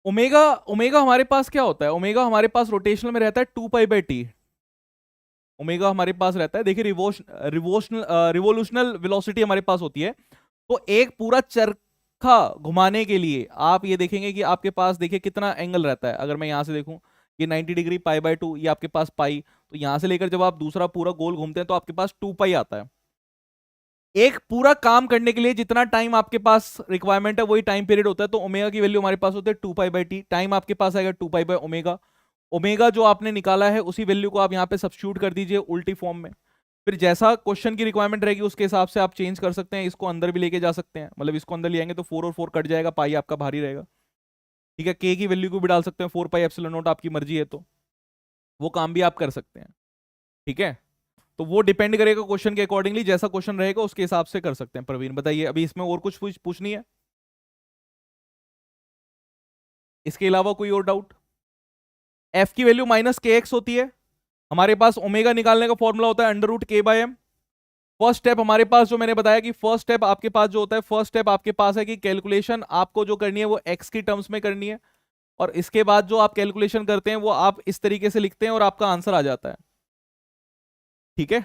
ओमेगा ओमेगा हमारे पास क्या होता है? ओमेगा हमारे पास रोटेशनल में रहता है 2 पाई/t। ओमेगा हमारे पास रहता है, देखिए रिवोल्यूशनल वेलोसिटी हमारे पास होती है। तो एक पूरा चरखा घुमाने के लिए आप ये देखेंगे कि आपके पास देखिए कितना एंगल रहता है। अगर मैं यहां से देखूं, ये 90 डिग्री π/2, ये आपके पास पाई, तो यहां से लेकर जब आप दूसरा पूरा गोल घूमते हैं तो आपके पास 2 पाई आता है। एक पूरा काम करने के लिए जितना टाइम आपके पास रिक्वायरमेंट है वही टाइम पीरियड होता है। तो ओमेगा की वैल्यू हमारे पास होती है 2 पाई/t। टाइम आपके पास आएगा 2 पाई/ओमेगा। ओमेगा जो आपने निकाला है उसी वैल्यू को आप यहाँ पे सब्स्टिट्यूट कर दीजिए उल्टी फॉर्म में। फिर जैसा क्वेश्चन की रिक्वायरमेंट रहेगी उसके हिसाब से आप चेंज कर सकते हैं। इसको अंदर भी लेके जा सकते हैं, मतलब इसको अंदर ले आएंगे तो 4 और 4 कट जाएगा, पाई आपका भारी रहेगा। ठीक है, के की वैल्यू को भी डाल सकते हैं, 4 पाई/0, आपकी मर्जी है तो वो काम भी आप कर सकते हैं। ठीक है, तो वो डिपेंड करेगा क्वेश्चन के अकॉर्डिंगली, जैसा क्वेश्चन रहेगा उसके हिसाब से कर सकते हैं। प्रवीण बताइए, अभी इसमें और कुछ पूछनी है? इसके अलावा कोई और डाउट? एफ की वैल्यू -kx होती है। हमारे पास ओमेगा निकालने का फॉर्मूला होता है √k/m। फर्स्ट स्टेप हमारे पास जो मैंने बताया कि फर्स्ट स्टेप आपके पास जो होता है, फर्स्ट स्टेप आपके पास है कि कैलकुलेशन आपको जो करनी है वो एक्स की टर्म्स में करनी है। और इसके बाद जो आप कैलकुलेशन करते हैं वो आप इस तरीके से लिखते हैं और आपका आंसर आ जाता है। ठीक है,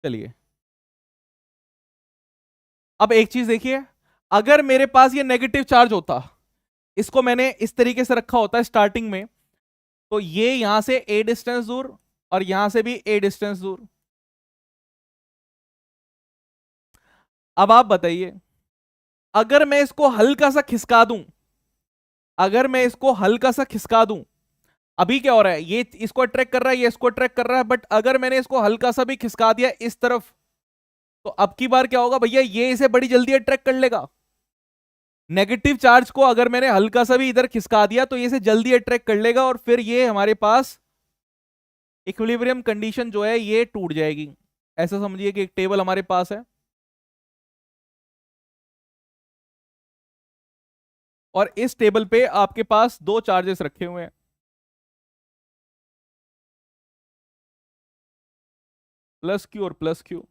चलिए अब एक चीज देखिए, अगर मेरे पास ये नेगेटिव चार्ज होता, इसको मैंने इस तरीके से रखा होता है स्टार्टिंग में, तो ये यहां से a डिस्टेंस दूर और यहां से भी a डिस्टेंस दूर। अब आप बताइए, अगर मैं इसको हल्का सा खिसका दूं, अगर मैं इसको हल्का सा खिसका दूं, अभी क्या हो रहा है, ये इसको अट्रैक्ट कर रहा है, ये इसको अट्रैक्ट कर रहा है, बट अगर मैंने इसको हल्का सा भी खिसका दिया इस तरफ, तो अब की बार क्या होगा भैया, ये इसे बड़ी जल्दी अट्रैक्ट कर लेगा। नेगेटिव चार्ज को अगर मैंने हल्का सा भी इधर खिसका दिया तो ये इसे जल्दी अट्रैक्ट कर लेगा और फिर ये हमारे पास इक्विलिब्रियम कंडीशन जो है ये टूट जाएगी। ऐसा समझिए कि एक टेबल हमारे पास है और इस टेबल पे आपके पास दो चार्जेस रखे हुए हैं, +q और +q।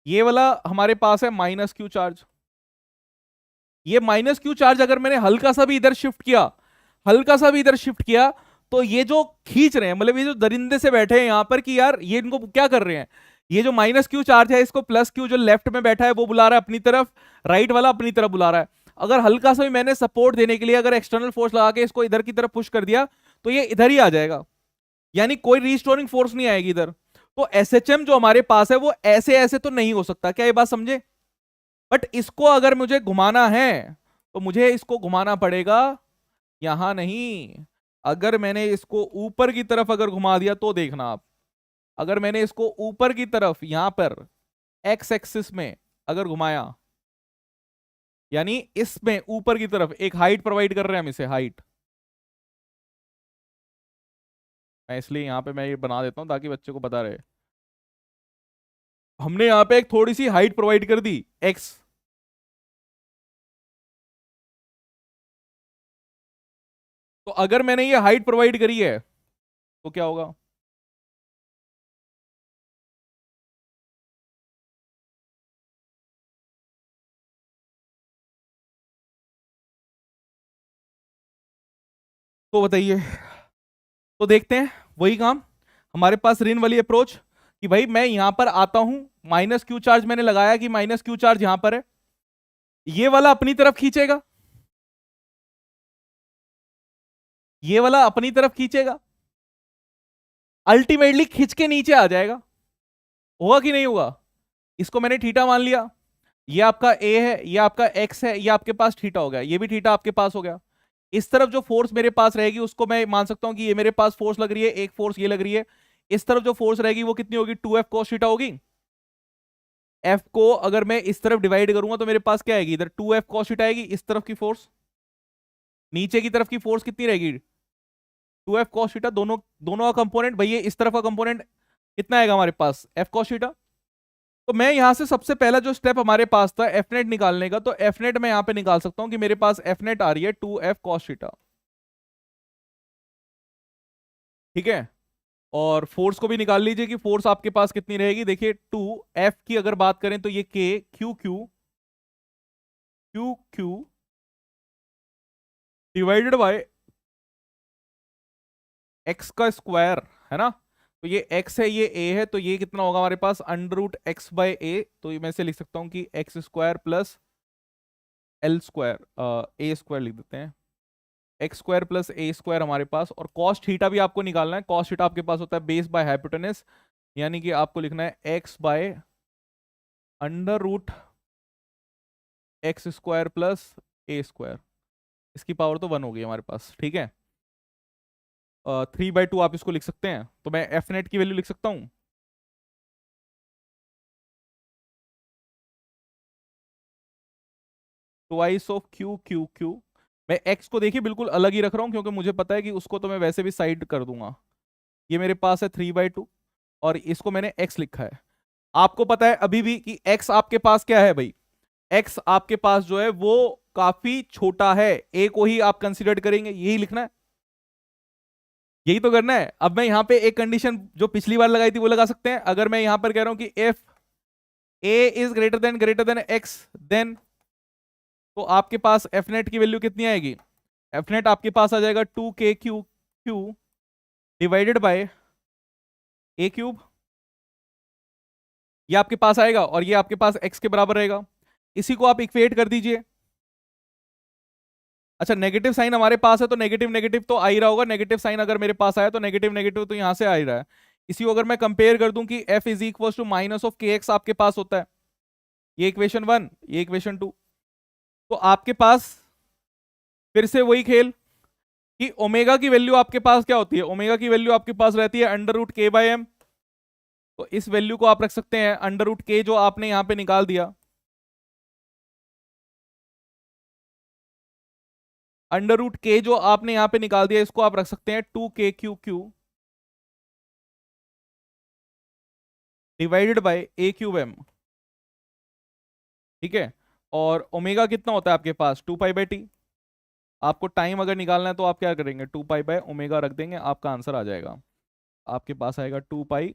ये वाला हमारे पास है -q चार्ज। ये -q चार्ज अगर मैंने हल्का सा भी इधर शिफ्ट किया, हल्का सा भी इधर शिफ्ट किया, तो ये जो खींच रहे हैं, मतलब ये जो दरिंदे से बैठे हैं यहां पर कि यार ये इनको क्या कर रहे हैं, ये जो -q चार्ज है इसको +q जो लेफ्ट में बैठा है वो बुला रहा है अपनी तरफ, राइट वाला अपनी तरफ बुला रहा है। अगर हल्का सा भी मैंने सपोर्ट देने के लिए अगर एक्सटर्नल फोर्स लगा के इसको इधर की तरफ पुश कर दिया तो ये इधर ही आ जाएगा, यानी कोई रीस्टोरिंग फोर्स नहीं आएगी इधर। तो एसएचएम जो हमारे पास है वो ऐसे ऐसे तो नहीं हो सकता, क्या ये बात समझे? बट इसको अगर मुझे घुमाना है तो मुझे इसको घुमाना पड़ेगा, यहां नहीं। अगर मैंने इसको ऊपर की तरफ अगर घुमा दिया तो देखना आप, अगर मैंने इसको ऊपर की तरफ यहां पर एक्स एक्सिस में अगर घुमाया, यानी इसमें ऊपर की तरफ एक हाइट प्रोवाइड कर रहे हैं हम, इसे हाइट, मैं इसलिए यहां पे मैं ये बना देता हूं ताकि बच्चे को पता रहे। हमने यहां पे एक थोड़ी सी हाइट प्रोवाइड कर दी एक्स, तो अगर मैंने ये हाइट प्रोवाइड करी है तो क्या होगा, तो बताइए। तो देखते हैं वही काम, हमारे पास रिन वाली अप्रोच कि भाई मैं यहां पर आता हूं, -q चार्ज मैंने लगाया कि -q चार्ज यहां पर है, ये वाला अपनी तरफ खींचेगा, ये वाला अपनी तरफ खींचेगा, अल्टीमेटली खींच के नीचे आ जाएगा। होगा कि नहीं होगा? इसको मैंने थीटा मान लिया, ये आपका ए है, ये आपका एक्स है, ये आपके पास थीटा हो गया, ये भी थीटा आपके पास हो गया। इस तरफ जो फोर्स मेरे पास रहेगी उसको मैं मान सकता हूं कि ये मेरे पास फोर्स लग रही है, एक फोर्स ये लग रही है। इस तरफ जो फोर्स रहेगी वो कितनी होगी, 2f cos थीटा होगी। एफ को अगर मैं इस तरफ डिवाइड करूंगा तो मेरे पास क्या आएगी, इधर 2f cos थीटा आएगी, इस तरफ की फोर्स, नीचे की तरफ की फोर्स कितनी रहेगी, 2f cos थीटा, दोनों दोनों का कंपोनेंट, भैया इस तरफ का कंपोनेंट कितना आएगा हमारे पास, f cos थीटा। तो मैं यहां से सबसे पहला जो स्टेप हमारे पास था एफ नेट निकालने का, तो एफ नेट मैं यहां पे निकाल सकता हूं कि मेरे पास एफ नेट आ रही है 2f cos थीटा। ठीक है, और फोर्स को भी निकाल लीजिए कि फोर्स आपके पास कितनी रहेगी। देखिए 2f की अगर बात करें तो ये k Q Q Q q divided bye x का स्क्वायर, है ना। तो ये x है, ये a है, तो ये कितना होगा हमारे पास under root X by A. तो ये मैं से लिख सकता हूं कि X square plus L square, A square लिख देते हैं, एक्स स्क्वायर प्लस ए स्क्वायर हमारे पास। और कॉस थीटा भी आपको निकालना है। कॉस थीटा आपके पास होता है बेस बाय हाइपोटेनस, यानी कि आपको लिखना है x by under root x square plus A square. इसकी पावर तो 1 हो गई हमारे पास। ठीक है, 3/2 आप इसको लिख सकते हैं। तो मैं एफ नेट की वैल्यू लिख सकता हूं twice of Q Q Q. मैं एक्स को देखिए बिल्कुल अलग ही रख रहा हूं, क्योंकि मुझे पता है कि उसको तो मैं वैसे भी साइड कर दूंगा। ये मेरे पास है 3/2 और इसको मैंने एक्स लिखा है। आपको पता है अभी भी कि एक्स आपके पास क्या है भाई, एक्स आपके पास जो है वो काफी छोटा है। ए को ही आप कंसिडर करेंगे, यही लिखना है, यही तो करना है। अब मैं यहां पे एक कंडीशन जो पिछली बार लगाई थी वो लगा सकते हैं। अगर मैं यहां पर कह रहा हूं कि if a is greater than x, then तो आपके पास एफ नेट की वैल्यू कितनी आएगी। एफ नेट आपके पास आ जाएगा 2k q q divided by a cube. ये आपके पास आएगा और ये आपके पास x के बराबर रहेगा। इसी को आप इक्वेट कर दीजिए। अच्छा, नेगेटिव साइन हमारे पास है तो नेगेटिव नेगेटिव तो आ ही रहा होगा। नेगेटिव साइन अगर मेरे पास आया तो नेगेटिव नेगेटिव तो यहां से आ ही रहा है। इसी को अगर मैं कंपेयर कर दूं कि f is equal to minus of k x आपके पास होता है, ये इक्वेशन 1, ये इक्वेशन 2। तो आपके पास फिर से वही खेल कि ओमेगा की वैल्यू आपके पास क्या होती है। ओमेगा की वैल्यू आपके पास रहती है अंडर रूट के बाय एम। तो इस वैल्यू को आप रख सकते हैं अंडर रूट के, जो आपने यहां पे निकाल दिया, अंडर रूट के जो आपने यहां पे निकाल दिया, इसको आप रख सकते हैं 2k q q divided by a cube m. ठीक है, और ओमेगा कितना होता है आपके पास 2 पाई/t। आपको टाइम अगर निकालना है तो आप क्या करेंगे, 2 पाई/ओमेगा रख देंगे, आपका आंसर आ जाएगा। आपके पास आएगा 2 पाई,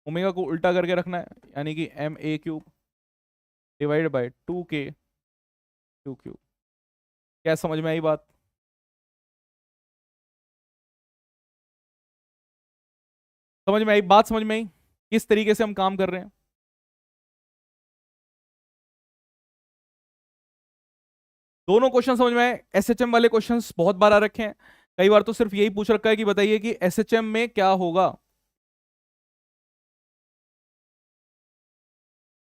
ओमेगा को उल्टा करके रखना है, यानी कि m a cube divide by 2k q q. क्या समझ में आई बात। समझ में आई बात, समझ में आई किस तरीके से हम काम कर रहे हैं। दोनों क्वेश्चन समझ में आए। एसएचएम वाले क्वेश्चंस बहुत बार आ रखे हैं, कई बार तो सिर्फ यही पूछ रखा है कि बताइए कि एसएचएम में क्या होगा।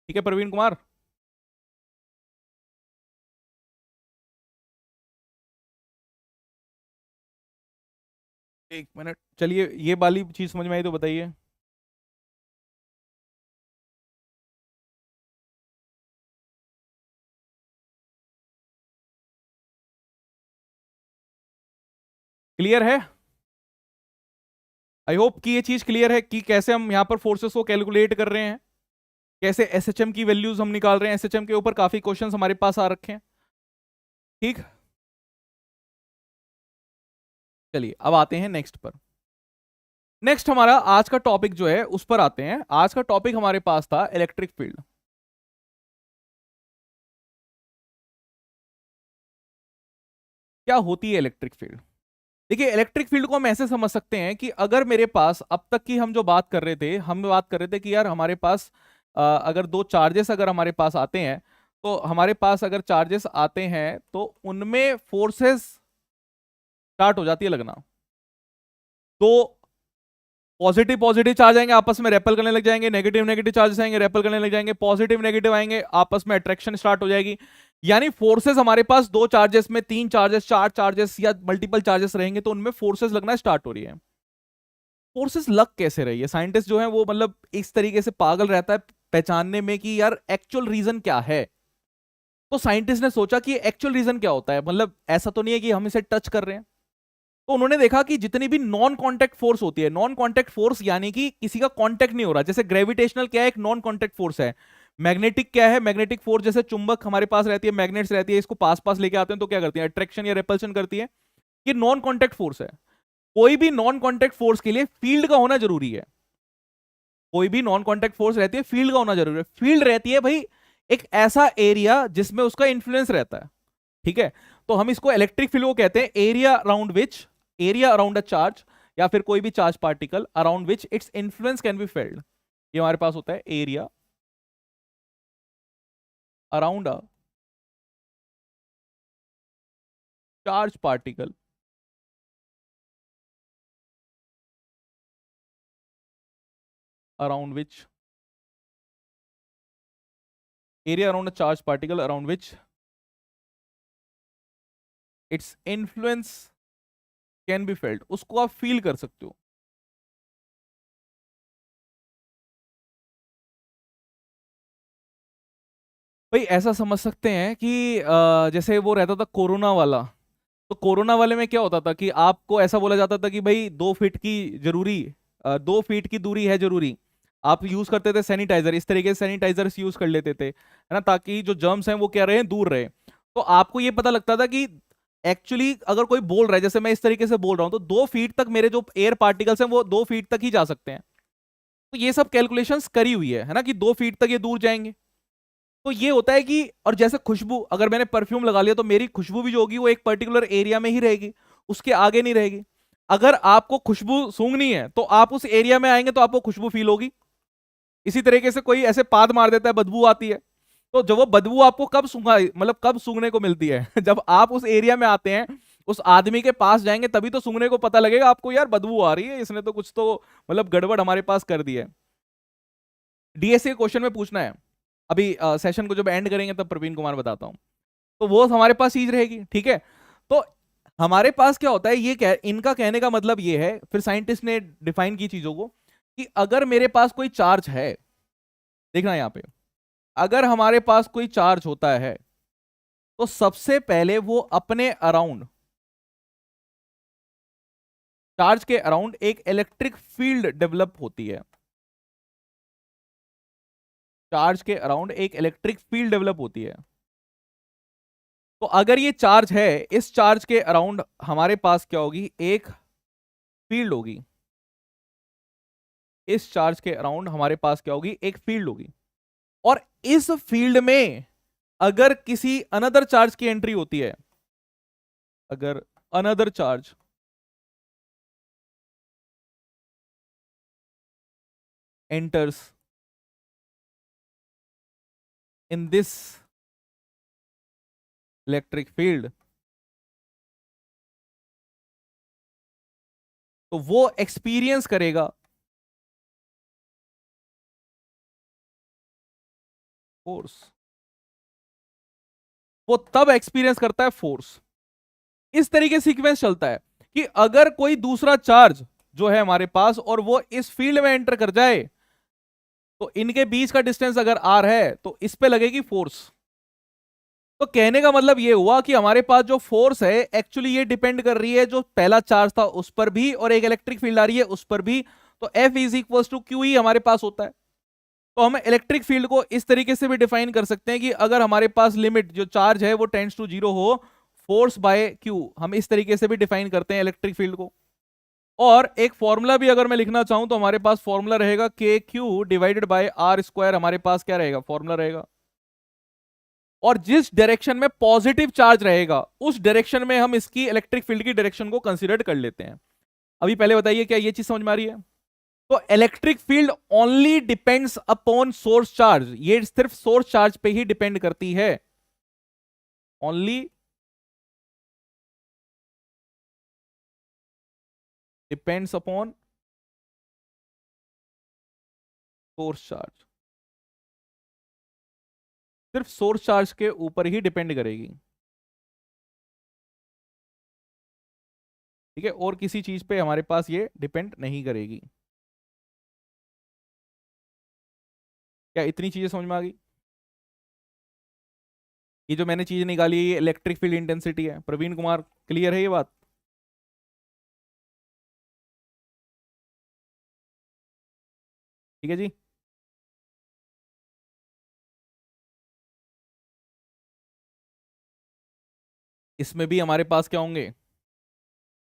ठीक है प्रवीण कुमार। एक मिनट, चलिए ये वाली चीज समझ में आई तो बताइए। क्लियर है, आई होप कि ये चीज क्लियर है कि कैसे हम यहाँ पर फोर्सेस को कैलकुलेट कर रहे हैं, कैसे एसएचएम की वैल्यूज हम निकाल रहे हैं। एसएचएम के ऊपर काफी क्वेश्चंस हमारे पास आ रखे हैं। ठीक, चलिए अब आते हैं नेक्स्ट पर। नेक्स्ट हमारा आज का टॉपिक जो है उस पर आते हैं। आज का टॉपिक हमारे पास था इलेक्ट्रिक फील्ड। क्या होती है इलेक्ट्रिक फील्ड। देखिए इलेक्ट्रिक फील्ड को हम ऐसे समझ सकते हैं कि अगर मेरे पास अब तक की हम जो बात कर रहे थे, हम बात कर रहे थे कि यार हमारे पास अगर दो चार्जेस अगर हमारे पास आते हैं, तो हमारे पास अगर चार्जेस आते हैं तो उनमें फोर्सेस स्टार्ट हो जाती है लगना। तो पॉजिटिव पॉजिटिव चार्ज आएंगे आपस में रेपल करने लग जाएंगे, नेगेटिव नेगेटिव चार्जेस आएंगे रेपल करने लग जाएंगे, पॉजिटिव नेगेटिव आएंगे आपस में अट्रैक्शन स्टार्ट हो जाएगी। यानी फोर्सेस हमारे पास दो चार्जेस में, तीन चार्जेस, चार चार्जेस या मल्टीपल चार्जेस रहेंगे तो उनमें फोर्सेस लगना स्टार्ट हो रही है। फोर्सेस लग कैसे रही है, साइंटिस्ट जो है वो मतलब इस तरीके से पागल रहता है पहचानने में कि यार एक्चुअल रीजन क्या है। तो साइंटिस्ट ने सोचा कि एक्चुअल रीजन क्या होता है, मतलब ऐसा तो नहीं है कि हम इसे टच कर रहे हैं। तो उन्होंने देखा कि जितनी भी नॉन कांटेक्ट फोर्स होती है, नॉन कांटेक्ट फोर्स यानी कि किसी का कांटेक्ट नहीं हो रहा, जैसे ग्रेविटेशनल क्या है, एक नॉन कांटेक्ट फोर्स है। मैग्नेटिक क्या है, मैग्नेटिक फोर्स जैसे चुंबक हमारे पास रहती है, मैग्नेट्स रहती है, इसको पास पास लेके आते हैं तो क्या करती है, अट्रैक्शन या रिपल्शन करती है। ये नॉन कांटेक्ट फोर्स है। कोई भी नॉन कांटेक्ट फोर्स के लिए फील्ड का होना जरूरी है। कोई भी नॉन कांटेक्ट फोर्स रहती है, फील्ड का होना जरूरी है। फील्ड रहती है भाई एक ऐसा एरिया जिसमें उसका इंफ्लुएंस रहता है। ठीक है, तो हम इसको इलेक्ट्रिक फील्ड को कहते हैं area around which, area around a charge या फिर कोई भी charge particle around which its influence can be failed. ये हमारे पास होता है area around a charge particle around which, area around a charge particle around which its influence can be failed, उसको आप फील कर सकते हो। भाई ऐसा समझ सकते हैं कि जैसे वो रहता था कोरोना वाला, तो कोरोना वाले में क्या होता था कि आपको ऐसा बोला जाता था कि भाई 2 फीट की जरूरी, 2 फीट की दूरी है जरूरी। आप यूज करते थे सैनिटाइजर, इस तरीके से सैनिटाइजर यूज कर लेते थे, है ना, ताकि जो जर्म्स हैं वो क्या रहे, दूर रहे। तो आपको ये पता लगता था कि एक्चुअली अगर कोई बोल रहा है, जैसे मैं इस तरीके से बोल रहा हूं, तो 2 फीट तक मेरे जो एयर पार्टिकल्स हैं वो 2 फीट तक ही जा सकते हैं। तो ये सब कैलकुलेशंस करी हुई है ना, कि 2 फीट तक ये दूर जाएंगे। तो ये होता है कि, और जैसे खुशबू, अगर मैंने परफ्यूम लगा लिया तो मेरी खुशबू भी जो होगी वो एक पर्टिकुलर एरिया में ही रहेगी, उसके आगे नहीं रहेगी। अगर आपको खुशबू सूंघनी है तो आप उस एरिया में आएंगे तो आपको खुशबू फील होगी। इसी तरीके से कोई ऐसे पाद मार देता है, बदबू आती है, तो जब वो बदबू आपको कब सूंघा, मतलब कब सूंघने को मिलती है जब आप उस एरिया में आते हैं, उस आदमी के पास जाएंगे तभी तो सूंघने को पता लगेगा आपको, यार बदबू आ रही है, इसने तो कुछ तो मतलब गड़बड़ हमारे पास कर दी है। डीएसए के क्वेश्चन में पूछना है, अभी सेशन को जब एंड करेंगे तब प्रवीण कुमार बताता हूं। तो वो हमारे पास चीज रहेगी, ठीक है। तो हमारे पास क्या होता है, इनका कहने का मतलब ये है, फिर साइंटिस्ट ने डिफाइन की चीजों को, कि अगर मेरे पास कोई चार्ज है, देखना यहां पे, अगर हमारे पास कोई चार्ज होता है तो सबसे पहले वो अपने अराउंड, चार्ज के अराउंड एक इलेक्ट्रिक फील्ड डेवलप होती है। चार्ज के अराउंड एक इलेक्ट्रिक फील्ड डेवलप होती है। तो अगर ये चार्ज है, इस चार्ज के अराउंड हमारे पास क्या होगी, एक फील्ड होगी। इस चार्ज के अराउंड हमारे पास क्या होगी, एक फील्ड होगी। और इस फील्ड में अगर किसी अनदर चार्ज की एंट्री होती है, अगर another charge enters in this electric field, तो वो एक्सपीरियंस करेगा फोर्स। वो तब एक्सपीरियंस करता है फोर्स। इस तरीके सीक्वेंस चलता है कि अगर कोई दूसरा चार्ज जो है हमारे पास और वो इस फील्ड में एंटर कर जाए, तो इनके बीच का डिस्टेंस अगर आर है तो इस पे लगेगी फोर्स। तो कहने का मतलब ये हुआ कि हमारे पास जो फोर्स है एक्चुअली ये डिपेंड कर रही है जो पहला चार्ज था उस पर भी, और एक इलेक्ट्रिक फील्ड आ रही है उस पर भी। तो F is equal to Q ही हमारे पास होता है। तो हम इलेक्ट्रिक फील्ड को इस तरीके से भी डिफाइन कर सकते हैं कि अगर हमारे पास लिमिट जो चार्ज है वो टेंड्स टू जीरो हो, फोर्स बाय क्यू, हम इस तरीके से भी डिफाइन करते हैं इलेक्ट्रिक फील्ड को। और एक फॉर्मूला भी अगर मैं लिखना चाहूं तो हमारे पास फॉर्मूला रहेगा k q divided by r square, हमारे पास क्या रहेगा, फॉर्मूला रहेगा। और जिस डायरेक्शन में पॉजिटिव चार्ज रहेगा उस डायरेक्शन में हम इसकी इलेक्ट्रिक फील्ड की डायरेक्शन को कंसीडर कर लेते हैं। अभी पहले बताइए क्या ये चीज समझ में आ रही है। तो electric field only depends upon source charge, ये सिर्फ सोर्स चार्ज पे ही डिपेंड करती है। Only depends upon source charge, सिर्फ सोर्स चार्ज के ऊपर ही डिपेंड करेगी। ठीक है, और किसी चीज पे हमारे पास ये डिपेंड नहीं करेगी। क्या इतनी चीजें समझ में आ गई। ये जो मैंने चीज निकाली है ये इलेक्ट्रिक फील्ड इंटेंसिटी है। प्रवीण कुमार, क्लियर है ये बात। ठीक है जी। इसमें भी हमारे पास क्या होंगे,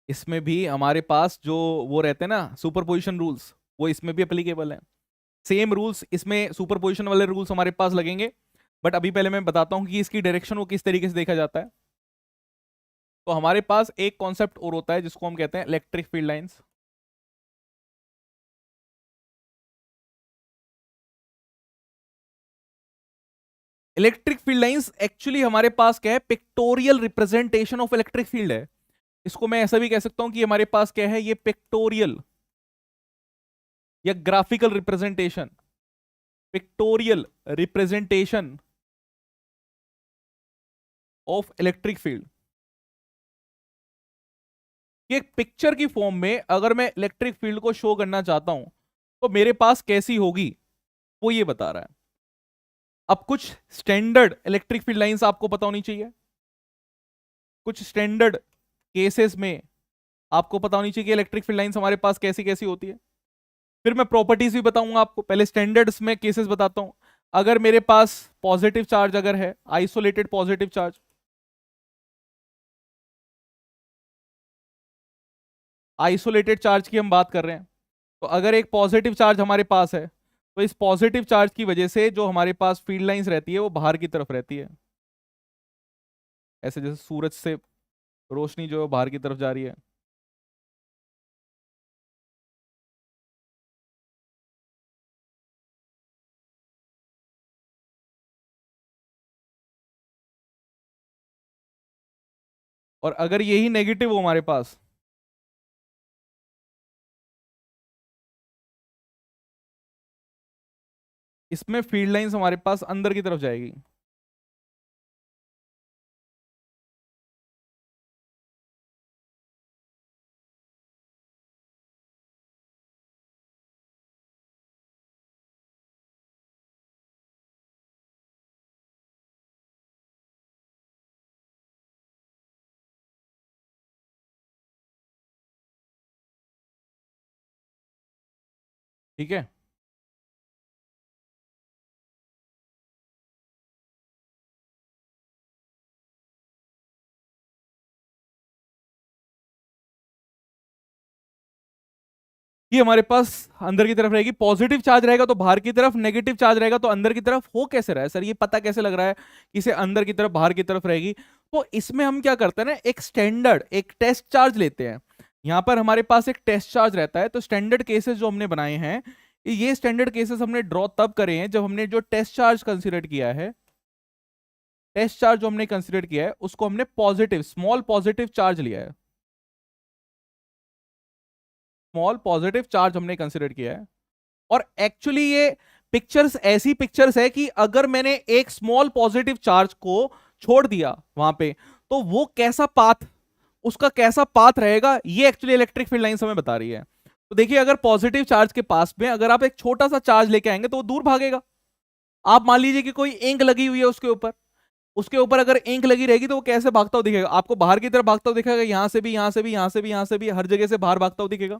इसमें भी हमारे पास जो वो रहते हैं ना सुपरपोजिशन रूल्स, वो इसमें भी एप्लीकेबल है। सेम रूल्स इसमें सुपरपोजिशन वाले रूल्स हमारे पास लगेंगे। बट अभी पहले मैं बताता हूं कि इसकी डायरेक्शन वो किस तरीके से देखा जाता है। तो हमारे पास एक कॉन्सेप्ट और होता है जिसको हम कहते हैं electric field lines. Electric field lines actually हमारे पास क्या है, pictorial representation of electric field है। इसको मैं ऐसा भी कह सकता हूं कि हमारे पास क्या है, ये पिक्टोरियल या graphical representation, pictorial representation of electric field. ये एक पिक्चर की फॉर्म में अगर मैं इलेक्ट्रिक फील्ड को शो करना चाहता हूं तो मेरे पास कैसी होगी, वो ये बता रहा है। अब कुछ स्टैंडर्ड इलेक्ट्रिक फील्ड लाइंस आपको पता होनी चाहिए, कुछ स्टैंडर्ड केसेस में आपको पता होनी चाहिए कि इलेक्ट्रिक फील्ड लाइंस हमारे पास कैसी कैसी होती है। फिर मैं प्रॉपर्टीज भी बताऊंगा आपको, पहले स्टैंडर्ड्स में केसेस बताता हूं। अगर मेरे पास पॉजिटिव चार्ज अगर है, isolated positive charge, isolated charge की हम बात कर रहे हैं, तो अगर एक पॉजिटिव चार्ज हमारे पास है तो इस पॉजिटिव चार्ज की वजह से जो हमारे पास फील्ड लाइंस रहती है वो बाहर की तरफ रहती है, ऐसे जैसे सूरज से रोशनी जो है बाहर की तरफ जा रही है। और अगर यही नेगेटिव हो हमारे पास, इसमें फील्ड लाइंस हमारे पास अंदर की तरफ जाएगी। ठीक है, ये हमारे पास अंदर की तरफ रहेगी। पॉजिटिव चार्ज रहेगा तो बाहर की तरफ, नेगेटिव चार्ज रहेगा तो अंदर की तरफ। हो कैसे रहा है सर, ये पता कैसे लग रहा है कि इसे अंदर की तरफ बाहर की तरफ रहेगी? तो इसमें हम क्या करते हैं ना, एक स्टैंडर्ड एक टेस्ट चार्ज लेते हैं। यहां पर हमारे पास एक टेस्ट चार्ज रहता है। तो स्टैंडर्ड केसेस जो हमने बनाए हैं, ये स्टैंडर्ड केसेस हमने ड्रॉ तब करे हैं जब हमने जो टेस्ट चार्ज कंसिडर किया है, टेस्ट चार्ज जो हमने कंसिडर किया है उसको हमने पॉजिटिव, स्मॉल पॉजिटिव चार्ज लिया है, स्मॉल पॉजिटिव चार्ज हमने कंसिडर किया है। और एक्चुअली ये पिक्चर्स ऐसी पिक्चर्स है कि अगर मैंने एक स्मॉल पॉजिटिव चार्ज को छोड़ दिया वहां पे, तो वो कैसा पाथ, उसका कैसा पाथ रहेगा, ये एक्चुअली इलेक्ट्रिक फील्ड लाइंस हमें बता रही है। तो देखिए, अगर पॉजिटिव चार्ज के पास में अगर आप एक छोटा सा चार्ज लेके आएंगे तो वो दूर भागेगा। आप मान लीजिए कि कोई इंक लगी हुई है उसके ऊपर, उसके ऊपर अगर इंक लगी रहेगी तो वो कैसे भागता हुआ दिखेगा, आपको बाहर की तरफ भागता हुआ दिखेगा, यहां से भी, यहां से भी, यहां से भी, यहां से भी, हर जगह से बाहर भागता हुआ दिखेगा।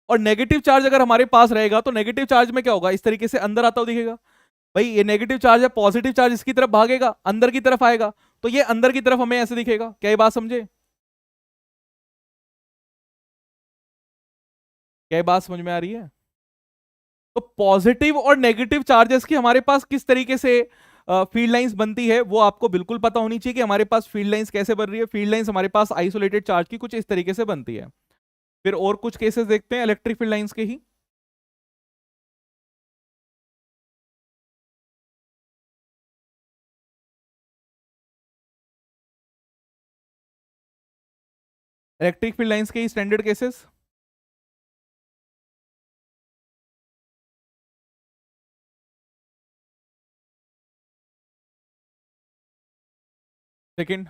और नेगेटिव चार्ज अगर हमारे पास रहेगा तो नेगेटिव चार्ज में क्या होगा, इस तरीके से अंदर आता हुआ दिखेगा। भाई ये नेगेटिव चार्ज है, पॉजिटिव चार्ज इसकी तरफ भागेगा, अंदर की तरफ आएगा, तो ये अंदर की तरफ हमें ऐसे दिखेगा। क्या ये बात समझे, क्या ये बात समझ में आ रही है? तो पॉजिटिव और नेगेटिव चार्जेस की हमारे पास किस तरीके से फील्ड लाइंस बनती है वो आपको बिल्कुल पता होनी चाहिए कि हमारे पास फील्ड लाइंस कैसे बन रही है। फील्ड लाइंस हमारे पास आइसोलेटेड चार्ज की कुछ इस तरीके से बनती है। फिर और कुछ केसेस देखते हैं इलेक्ट्रिक फील्ड लाइंस के ही। इलेक्ट्रिक फील्ड लाइंस के ही स्टैंडर्ड केसेस। सेकंड,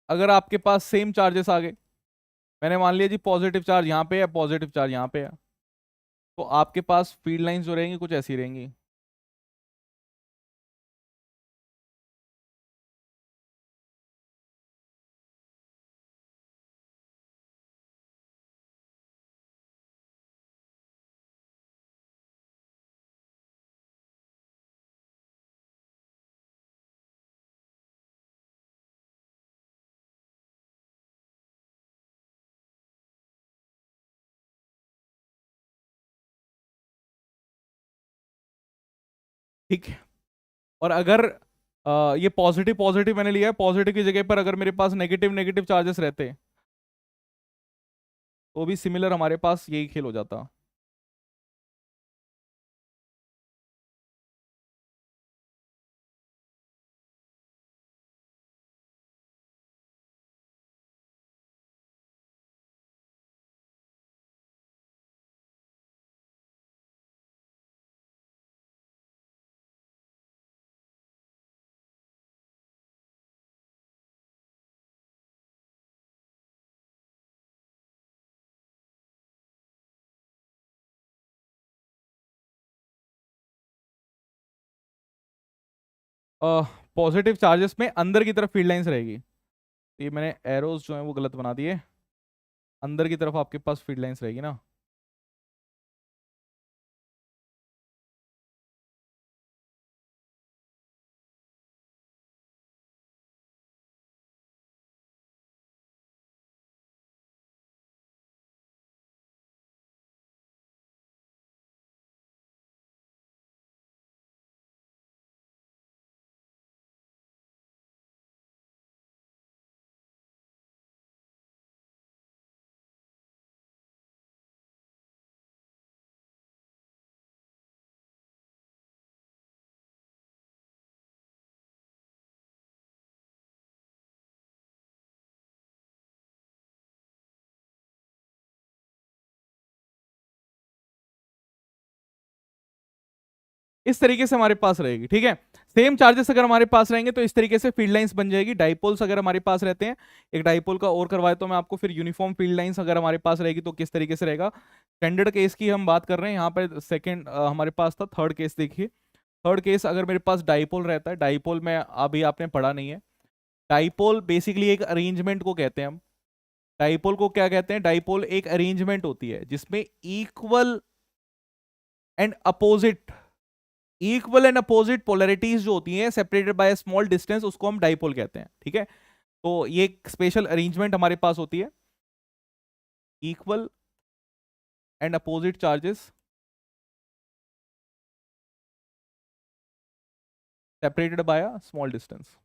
अगर आपके पास सेम चार्जेस आ गए, मैंने मान लिया जी पॉजिटिव चार्ज यहाँ पे है, पॉजिटिव चार्ज यहाँ पे है, तो आपके पास फील्ड लाइंस जो रहेंगी कुछ ऐसी रहेंगी। ठीक है। और अगर ये पॉजिटिव पॉजिटिव मैंने लिया है, पॉजिटिव की जगह पर अगर मेरे पास नेगेटिव नेगेटिव चार्जेस रहते तो भी सिमिलर हमारे पास यही खेल हो जाता। पॉजिटिव चार्जेस में अंदर की तरफ फील्ड लाइंस रहेगी। तो ये मैंने एरोज जो है वो गलत बना दिए। अंदर की तरफ आपके पास फील्ड लाइंस रहेगी ना। इस तरीके से हमारे पास रहेगी, ठीक है। सेम चार्जेस अगर हमारे पास रहेंगे तो इस तरीके से फील्ड लाइंस बन जाएगी। डाइपोल्स अगर हमारे पास रहते हैं, एक डाइपोल का और करवाए तो मैं आपको, फिर यूनिफॉर्म फील्ड लाइंस अगर हमारे पास रहेगी तो किस तरीके से रहेगा। स्टैंडर्ड केस की हम बात कर रहे हैं यहाँ पे, सेकंड हमारे पास था। थर्ड केस देखिए, थर्ड केस अगर मेरे पास डाइपोल रहता है, डाइपोल में अभी आपने पढ़ा नहीं है। डाइपोल बेसिकली एक अरेंजमेंट को कहते हैं हम। डाइपोल को क्या कहते हैं? डाइपोल एक अरेंजमेंट होती है जिसमें and opposite equal and opposite polarities जो होती हैं सेपरेटेड बाय स्मॉल डिस्टेंस, उसको हम डाइपोल कहते हैं, ठीक है। तो ये एक स्पेशल अरेंजमेंट हमारे पास होती है। Equal and opposite charges separated by a small distance.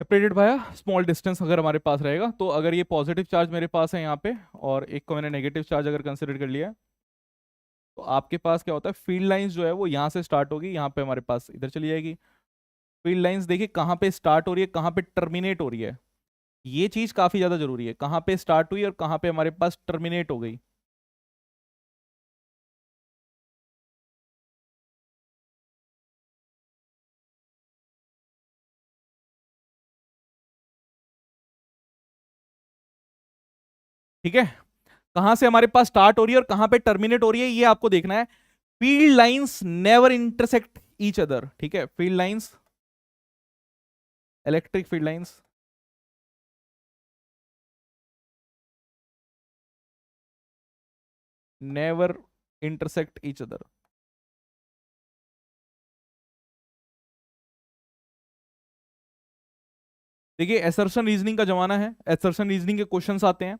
Separated by small distance अगर हमारे पास रहेगा, तो अगर ये पॉजिटिव चार्ज मेरे पास है यहाँ पे और एक को मैंने नेगेटिव चार्ज अगर कंसिडर कर लिया है, तो आपके पास क्या होता है, फील्ड लाइंस जो है वो यहाँ से स्टार्ट होगी, यहाँ पे हमारे पास इधर चली जाएगी। फील्ड लाइंस देखिए कहाँ पे स्टार्ट हो रही है, कहाँ पे टर्मिनेट हो रही है। ये चीज काफी ज्यादा जरूरी है, कहाँ पे स्टार्ट हुई और कहाँ पे हमारे पास टर्मिनेट हो गई। ठीक है, कहां से हमारे पास स्टार्ट हो रही है और कहां पे टर्मिनेट हो रही है, ये आपको देखना है। Field lines never intersect each other, ठीक है। Field lines, electric field lines never intersect each other. देखिए एसर्शन रीजनिंग का जमाना है, एसर्शन रीजनिंग के क्वेश्चंस आते हैं।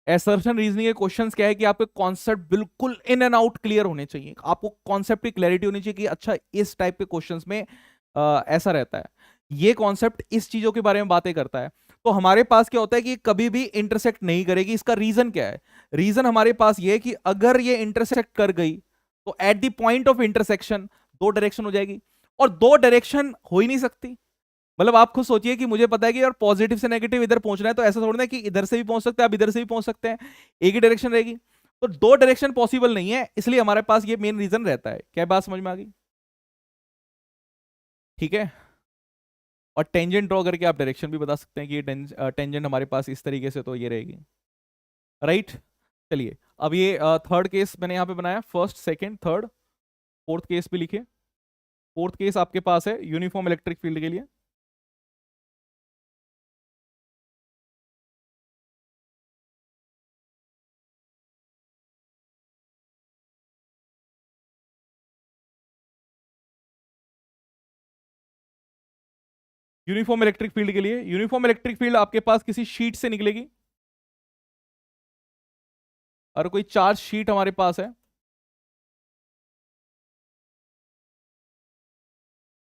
एसर्शन रीजनिंग के क्वेश्चंस क्या है कि आपके कॉन्सेप्ट बिल्कुल इन एंड आउट क्लियर होने चाहिए, आपको कॉन्सेप्ट की क्लैरिटी होनी चाहिए कि अच्छा इस टाइप के क्वेश्चंस में ऐसा रहता है, ये कॉन्सेप्ट इस चीजों के बारे में बातें करता है। तो हमारे पास क्या होता है कि ये कभी भी इंटरसेक्ट नहीं करेगी। इसका रीजन क्या है? रीजन हमारे पास ये है कि अगर ये इंटरसेक्ट कर गई तो at the point of intersection दो डायरेक्शन हो जाएगी, और दो डायरेक्शन हो ही नहीं सकती। मतलब आप खुद सोचिए कि मुझे पता है कि यार पॉजिटिव से नेगेटिव इधर पहुंचना है, तो ऐसा थोड़ा ना कि इधर से भी पहुंच सकते हैं, आप इधर से भी पहुंच सकते हैं, एक ही डायरेक्शन रहेगी। तो दो डायरेक्शन पॉसिबल नहीं है, इसलिए हमारे पास ये मेन रीजन रहता है। क्या बात समझ में आ गई? ठीक है। और टेंजेंट ड्रॉ करके आप डायरेक्शन भी बता सकते हैं कि ये टेंजेंट हमारे पास इस तरीके से तो ये रहेगी, राइट। चलिए, अब ये थर्ड केस मैंने यहाँ पे बनाया, first second third, fourth case भी लिखे। फोर्थ केस आपके पास है यूनिफॉर्म इलेक्ट्रिक फील्ड के लिए। यूनिफॉर्म इलेक्ट्रिक फील्ड के लिए, यूनिफॉर्म इलेक्ट्रिक फील्ड आपके पास किसी शीट से निकलेगी, और कोई चार्ज शीट हमारे पास है,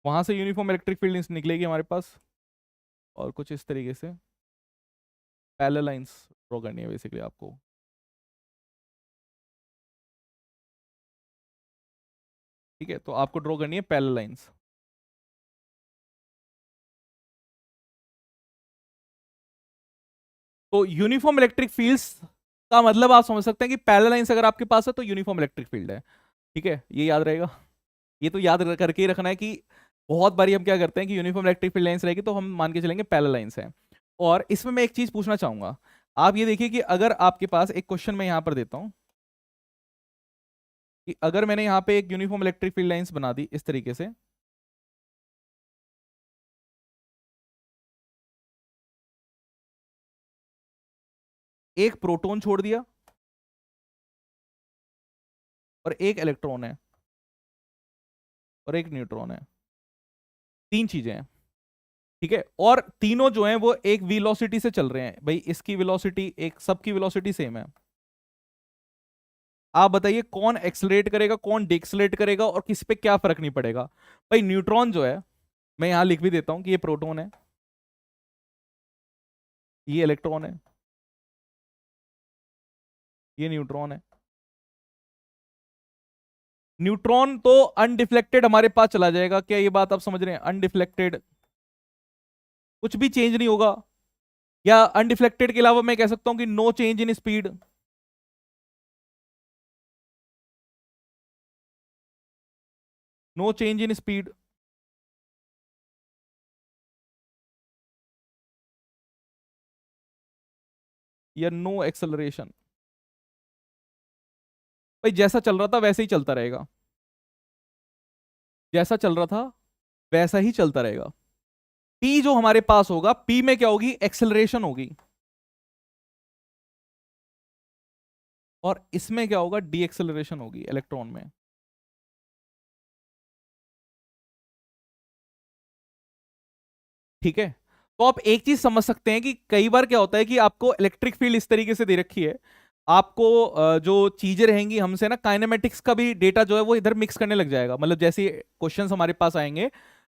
वहां से यूनिफॉर्म इलेक्ट्रिक फील्ड निकलेगी हमारे पास, और कुछ इस तरीके से पैरेलल लाइंस ड्रॉ करनी है बेसिकली आपको। ठीक है, तो आपको ड्रॉ करनी है पैरेलल लाइंस। तो यूनिफॉर्म इलेक्ट्रिक फील्ड्स का मतलब आप समझ सकते हैं कि पैरेलल लाइंस अगर आपके पास है तो यूनिफॉर्म इलेक्ट्रिक फील्ड है। ठीक है, ये याद रहेगा, ये तो याद करके ही रखना है कि बहुत बारी हम क्या करते हैं कि यूनिफॉर्म इलेक्ट्रिक फील्ड लाइंस रहेगी तो हम मान के चलेंगे पैरेलल लाइंस है। और इसमें मैं एक चीज पूछना चाहूंगा, आप ये देखिए कि अगर आपके पास एक क्वेश्चन मैं यहां पर देता हूं कि अगर मैंने यहां पे एक यूनिफॉर्म इलेक्ट्रिक फील्ड लाइंस बना दी इस तरीके से, एक प्रोटॉन छोड़ दिया और एक इलेक्ट्रॉन है और एक न्यूट्रॉन है, तीन चीजें हैं। ठीक है, और तीनों जो हैं वो एक वेलोसिटी से चल रहे हैं, भाई इसकी वेलोसिटी एक, सबकी वेलोसिटी सेम है। आप बताइए कौन एक्सलरेट करेगा कौन डिक्सलरेट करेगा और किस पे क्या फर्क नहीं पड़ेगा। भाई न्यूट्रॉन जो है, मैं यहां लिख भी देता हूं कि ये प्रोटॉन है, ये इलेक्ट्रॉन है, ये न्यूट्रॉन है। न्यूट्रॉन तो अनडिफ्लेक्टेड हमारे पास चला जाएगा, क्या ये बात आप समझ रहे हैं? अनडिफ्लेक्टेड, कुछ भी चेंज नहीं होगा, या अनडिफ्लेक्टेड के अलावा मैं कह सकता हूं कि no change in speed. No change in speed, या नो एक्सेलरेशन। भाई जैसा चल रहा था वैसे ही चलता रहेगा, जैसा चल रहा था वैसा ही चलता रहेगा। पी जो हमारे पास होगा, पी में क्या होगी? एक्सेलरेशन होगी, और इसमें क्या होगा? डी एक्सेलरेशन होगी इलेक्ट्रॉन में। ठीक है, तो आप एक चीज समझ सकते हैं कि कई बार क्या होता है कि आपको इलेक्ट्रिक फील्ड इस तरीके से दे रखी है, आपको जो चीजें रहेंगी हमसे ना, काइनेमेटिक्स का भी डेटा जो है वो इधर मिक्स करने लग जाएगा। मतलब जैसे क्वेश्चंस हमारे पास आएंगे,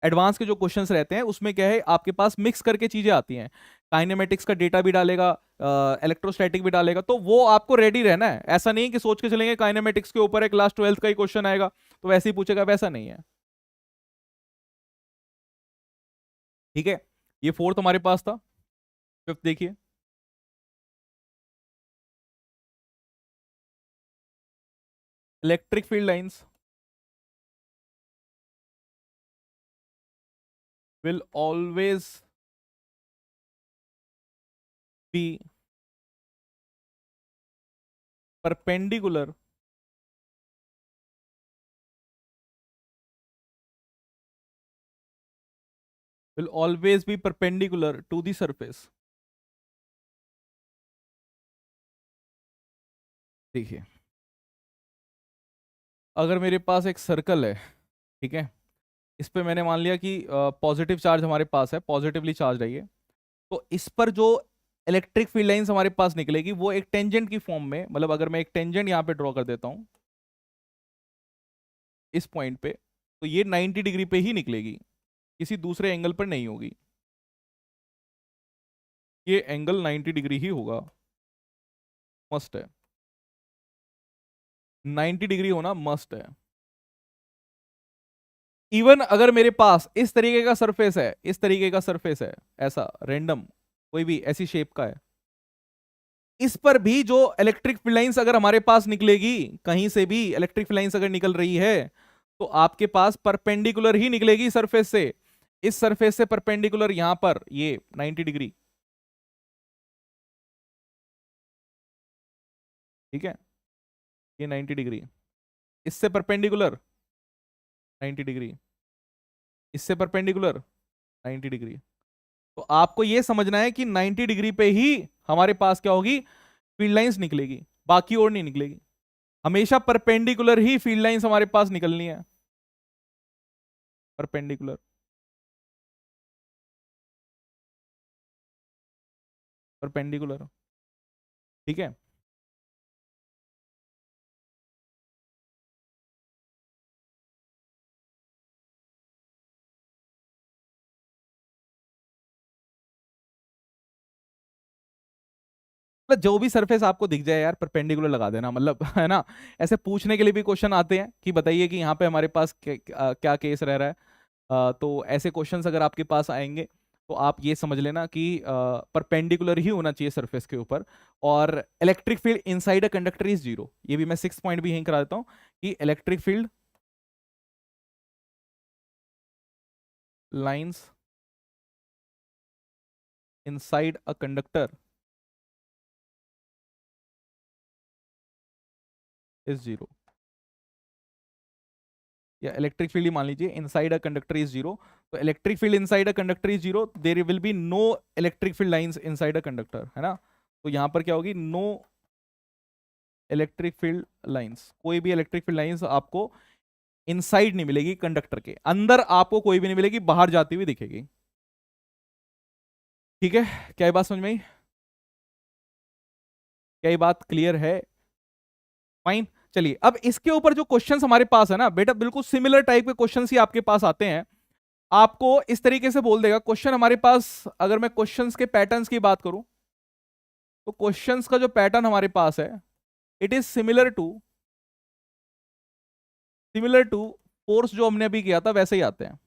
एडवांस के जो क्वेश्चंस रहते हैं उसमें क्या है, आपके पास मिक्स करके चीजें आती हैं, काइनेमेटिक्स का डेटा भी डालेगा, इलेक्ट्रोस्टैटिक भी डालेगा, तो वो आपको रेडी रहना है। ऐसा नहीं कि सोच के चलेंगे काइनेमेटिक्स के ऊपर एक क्लास 12th का ही क्वेश्चन आएगा तो वैसे ही पूछेगा, वैसा नहीं है। ठीक है, ये फोर्थ हमारे पास था। फिफ्थ देखिए, electric field lines will always be perpendicular will always be perpendicular to the surface। देखिए, अगर मेरे पास एक सर्कल है, ठीक है, इस पे मैंने मान लिया कि पॉजिटिव चार्ज हमारे पास है, पॉजिटिवली चार्ज रही है, तो इस पर जो इलेक्ट्रिक फील्ड लाइंस हमारे पास निकलेगी वो एक टेंजेंट की फॉर्म में, मतलब अगर मैं एक टेंजेंट यहां पे ड्रॉ कर देता हूं इस पॉइंट पे, तो ये 90 डिग्री पे ही निकलेगी, किसी दूसरे एंगल पर नहीं होगी। ये एंगल 90 डिग्री ही होगा, मस्ट है, 90 डिग्री होना मस्ट है। इवन अगर मेरे पास इस तरीके का सरफेस है, इस तरीके का सरफेस है, ऐसा रैंडम कोई भी ऐसी शेप का है, इस पर भी जो इलेक्ट्रिक फील्ड लाइंस अगर हमारे पास निकलेगी, कहीं से भी इलेक्ट्रिक फील्ड लाइंस अगर निकल रही है, तो आपके पास परपेंडिकुलर ही निकलेगी सरफेस से। इस सरफेस से परपेंडिकुलर यहां पर ये 90 डिग्री। ठीक है, ये 90 डिग्री, इससे परपेंडिकुलर 90 डिग्री, इससे परपेंडिकुलर 90 डिग्री। तो आपको यह समझना है कि 90 डिग्री पे ही हमारे पास क्या होगी? फील्ड लाइंस निकलेगी, बाकी और नहीं निकलेगी। हमेशा परपेंडिकुलर ही फील्ड लाइंस हमारे पास निकलनी है, परपेंडिकुलर। परपेंडिकुलर। ठीक है, मतलब जो भी सरफेस आपको दिख जाए यार परपेंडिकुलर लगा देना, मतलब है ना। ऐसे पूछने के लिए भी क्वेश्चन आते हैं कि बताइए कि यहाँ पे हमारे पास क्या केस रह रहा है। तो ऐसे क्वेश्चंस अगर आपके पास आएंगे तो आप ये समझ लेना कि परपेंडिकुलर ही होना चाहिए सरफेस के ऊपर। और electric field inside a conductor is zero, ये भी मैं 6 पॉइंट भी यहीं करा देता हूँ कि electric field lines inside a conductor is zero, या इलेक्ट्रिक फील्ड ही मान लीजिए inside a conductor is zero. तो electric field inside a conductor is zero, there will be no electric field lines inside a conductor, है ना। तो यहां पर क्या होगी, नो इलेक्ट्रिक फील्ड लाइंस, कोई भी इलेक्ट्रिक फील्ड लाइंस आपको इनसाइड नहीं मिलेगी, कंडक्टर के अंदर आपको कोई भी नहीं मिलेगी, बाहर जाती हुई दिखेगी। ठीक है, क्या ये बात समझ में आई? क्या ये बात क्लियर है? फाइन। चलिए अब इसके ऊपर जो क्वेश्चंस हमारे पास है ना बेटा, बिल्कुल सिमिलर टाइप के क्वेश्चंस ही आपके पास आते हैं। आपको इस तरीके से बोल देगा क्वेश्चन हमारे पास, अगर मैं क्वेश्चंस के पैटर्न्स की बात करूं तो क्वेश्चंस का जो पैटर्न हमारे पास है, it is similar to force जो हमने अभी किया था वैसे ही आते हैं।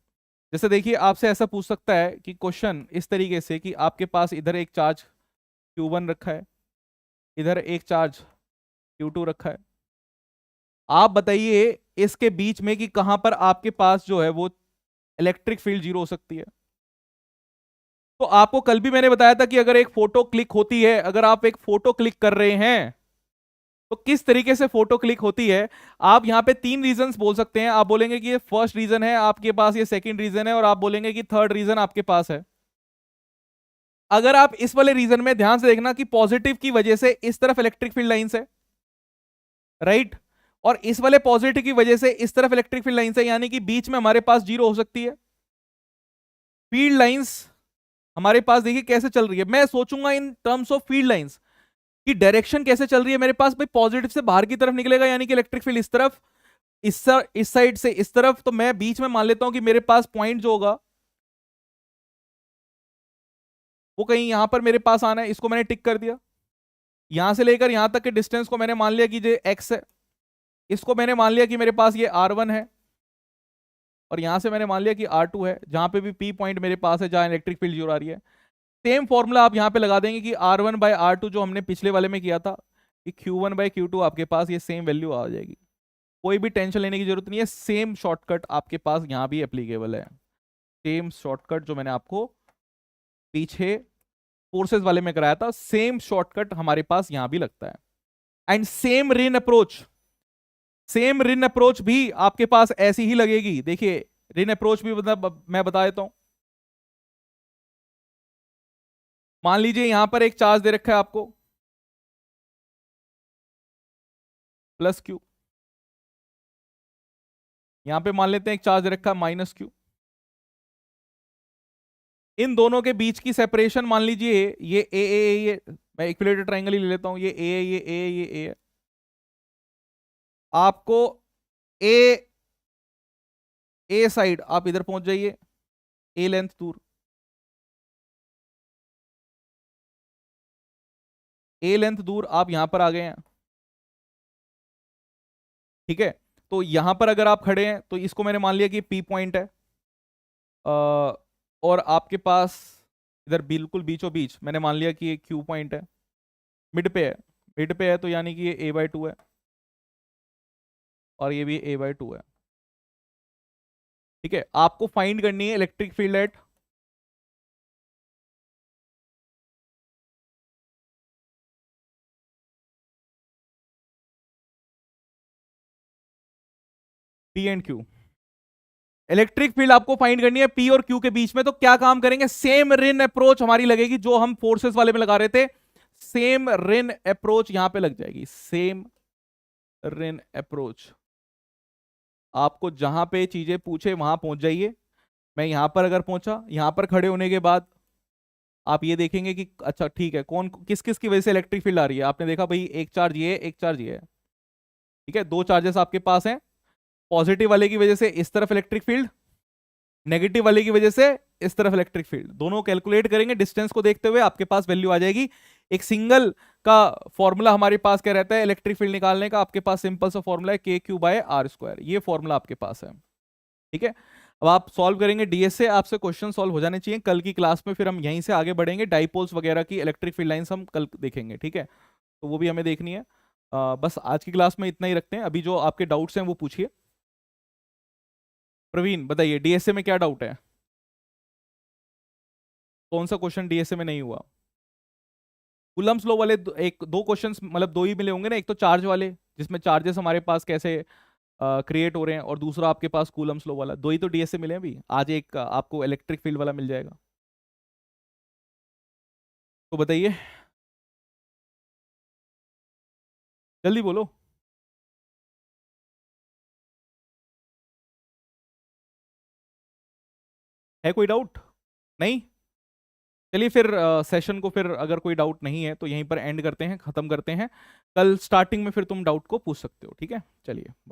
जैसे देखिए आपसे ऐसा पूछ सकता है कि क्वेश्चन इस तरीके से कि आपके पास इधर एक चार्ज Q1 रखा है, इधर एक चार्ज Q2 रखा है। आप बताइए इसके बीच में कि कहां पर आपके पास जो है वो इलेक्ट्रिक फील्ड जीरो हो सकती है। तो आपको कल भी मैंने बताया था कि अगर एक फोटो क्लिक होती है, अगर आप एक फोटो क्लिक कर रहे हैं तो किस तरीके से फोटो क्लिक होती है। आप यहां पे 3 रीजंस बोल सकते हैं। आप बोलेंगे कि ये फर्स्ट रीजन है आपके पास, ये सेकंड रीजन है, और आप बोलेंगे कि थर्ड रीजन आपके पास है। अगर आप इस वाले रीजन में ध्यान से देखना कि पॉजिटिव की वजह से इस तरफ इलेक्ट्रिक फील्ड लाइंस है, राइट, और इस वाले पॉजिटिव की वजह से इस तरफ इलेक्ट्रिक फील्ड लाइंस है, यानी कि बीच में हमारे पास जीरो हो सकती है। फील्ड लाइंस हमारे पास देखिए कैसे चल रही है, मैं सोचूंगा in terms of field lines की डायरेक्शन कैसे चल रही है मेरे पास। भाई पॉजिटिव से बाहर की तरफ निकलेगा, यानी कि इलेक्ट्रिक फील्ड इस तरफ, इस साइड से इस तरफ। तो मैं बीच में मान लेता हूं कि मेरे पास पॉइंट जो होगा वो कहीं यहां पर मेरे पास आना है, इसको मैंने टिक कर दिया। यहां से लेकर यहां तक के डिस्टेंस को मैंने मान लिया कि ये x है, इसको मैंने मान लिया कि मेरे पास ये R1 है, और यहां से मैंने मान लिया कि R2 है, जहां पे भी P पॉइंट मेरे पास है जहां इलेक्ट्रिक फील्ड जीरो आ रही है। सेम फॉर्मूला आप यहां पे लगा देंगे कि R1/R2 जो हमने पिछले वाले में किया था, कि Q1/Q2 आपके पास ये सेम वैल्यू आ जाएगी। कोई भी टेंशन लेने की जरूरत नहीं है, सेम शॉर्टकट आपके पास यहां भी एप्लीकेबल है। सेम शॉर्टकट जो मैंने आपको पीछे फोर्सेस वाले में कराया था, सेम शॉर्टकट हमारे पास यहां भी लगता है। एंड सेम रिन अप्रोच भी आपके पास ऐसी ही लगेगी। देखिए रिन अप्रोच भी मतलब मैं बता देता हूं। मान लीजिए यहां पर एक चार्ज दे रखा है आपको +Q, यहां पे मान लेते हैं एक चार्ज दे रखा है -Q। इन दोनों के बीच की सेपरेशन मान लीजिए ये ये मैं इक्विलेटरल ट्रायंगल ही ले लेता हूं, ये ए है, ये ए, ये ए है। आपको ए ए साइड आप इधर पहुंच जाइए, ए लेंथ दूर, ए लेंथ दूर आप यहां पर आ गए हैं। ठीक है, तो यहां पर अगर आप खड़े हैं तो इसको मैंने मान लिया कि पी पॉइंट है। और आपके पास इधर बिल्कुल बीचों बीच मैंने मान लिया कि ये क्यू पॉइंट है, मिड पे है। मिड पे है तो यानी कि ये A/2 है, और ये भी A/2 है। ठीक है, आपको फाइंड करनी है electric field at P and Q। Electric field आपको फाइंड करनी है P और Q के बीच में। तो क्या काम करेंगे, सेम रिन अप्रोच हमारी लगेगी जो हम फोर्सेस वाले में लगा रहे थे। सेम रिन अप्रोच यहां पे लग जाएगी, सेम रिन अप्रोच। आपको जहां पे चीजें पूछे वहां पहुंच जाइए। मैं यहां पर अगर पहुंचा, यहां पर खड़े होने के बाद आप ये देखेंगे कि अच्छा ठीक है, कौन किस किस की वजह से इलेक्ट्रिक फील्ड आ रही है। आपने देखा भाई एक चार्ज ये है, एक चार्ज ये है, ठीक है, दो चार्जेस आपके पास हैं। पॉजिटिव वाले की वजह से इस तरफ इलेक्ट्रिक फील्ड, नेगेटिव वाले की वजह से इस तरफ इलेक्ट्रिक फील्ड। दोनों कैलकुलेट करेंगे डिस्टेंस को देखते हुए, आपके पास वैल्यू आ जाएगी। एक सिंगल का फॉर्मूला हमारे पास क्या रहता है इलेक्ट्रिक फील्ड निकालने का, आपके पास सिंपल सा फॉर्मूला है k3/r²। ये फॉर्मूला आपके पास है, ठीक है। अब आप सॉल्व करेंगे डीएस से, आपसे क्वेश्चन सॉल्व हो जाने चाहिए। कल की क्लास में फिर हम यहीं से आगे बढ़ेंगे, डाइपोल्स वगैरह की इलेक्ट्रिक फील्ड लाइंस हम कल देखेंगे, ठीक है, तो वो भी हमें देखनी है। बस आज की क्लास में इतना ही रखते हैं। अभी जो आपके डाउट्स हैं वो पूछिए। प्रवीण बताइए डीएसए में क्या डाउट है, कौन सा क्वेश्चन डीएसए में नहीं हुआ। कूलम्स लॉ वाले एक दो क्वेश्चंस मतलब दो ही मिले होंगे ना, एक तो चार्ज वाले जिसमें चार्जेस हमारे पास कैसे क्रिएट हो रहे हैं, और दूसरा आपके पास कूलम्स लॉ वाला। दो ही तो डीएसए मिले हैं अभी, आज एक आपको इलेक्ट्रिक फील्ड वाला मिल जाएगा। तो बताइए जल्दी बोलो। है कोई डाउट? नहीं? चलिए फिर सेशन को फिर अगर कोई डाउट नहीं है तो यहीं पर एंड करते हैं, खत्म करते हैं। कल स्टार्टिंग में फिर तुम डाउट को पूछ सकते हो, ठीक है, चलिए।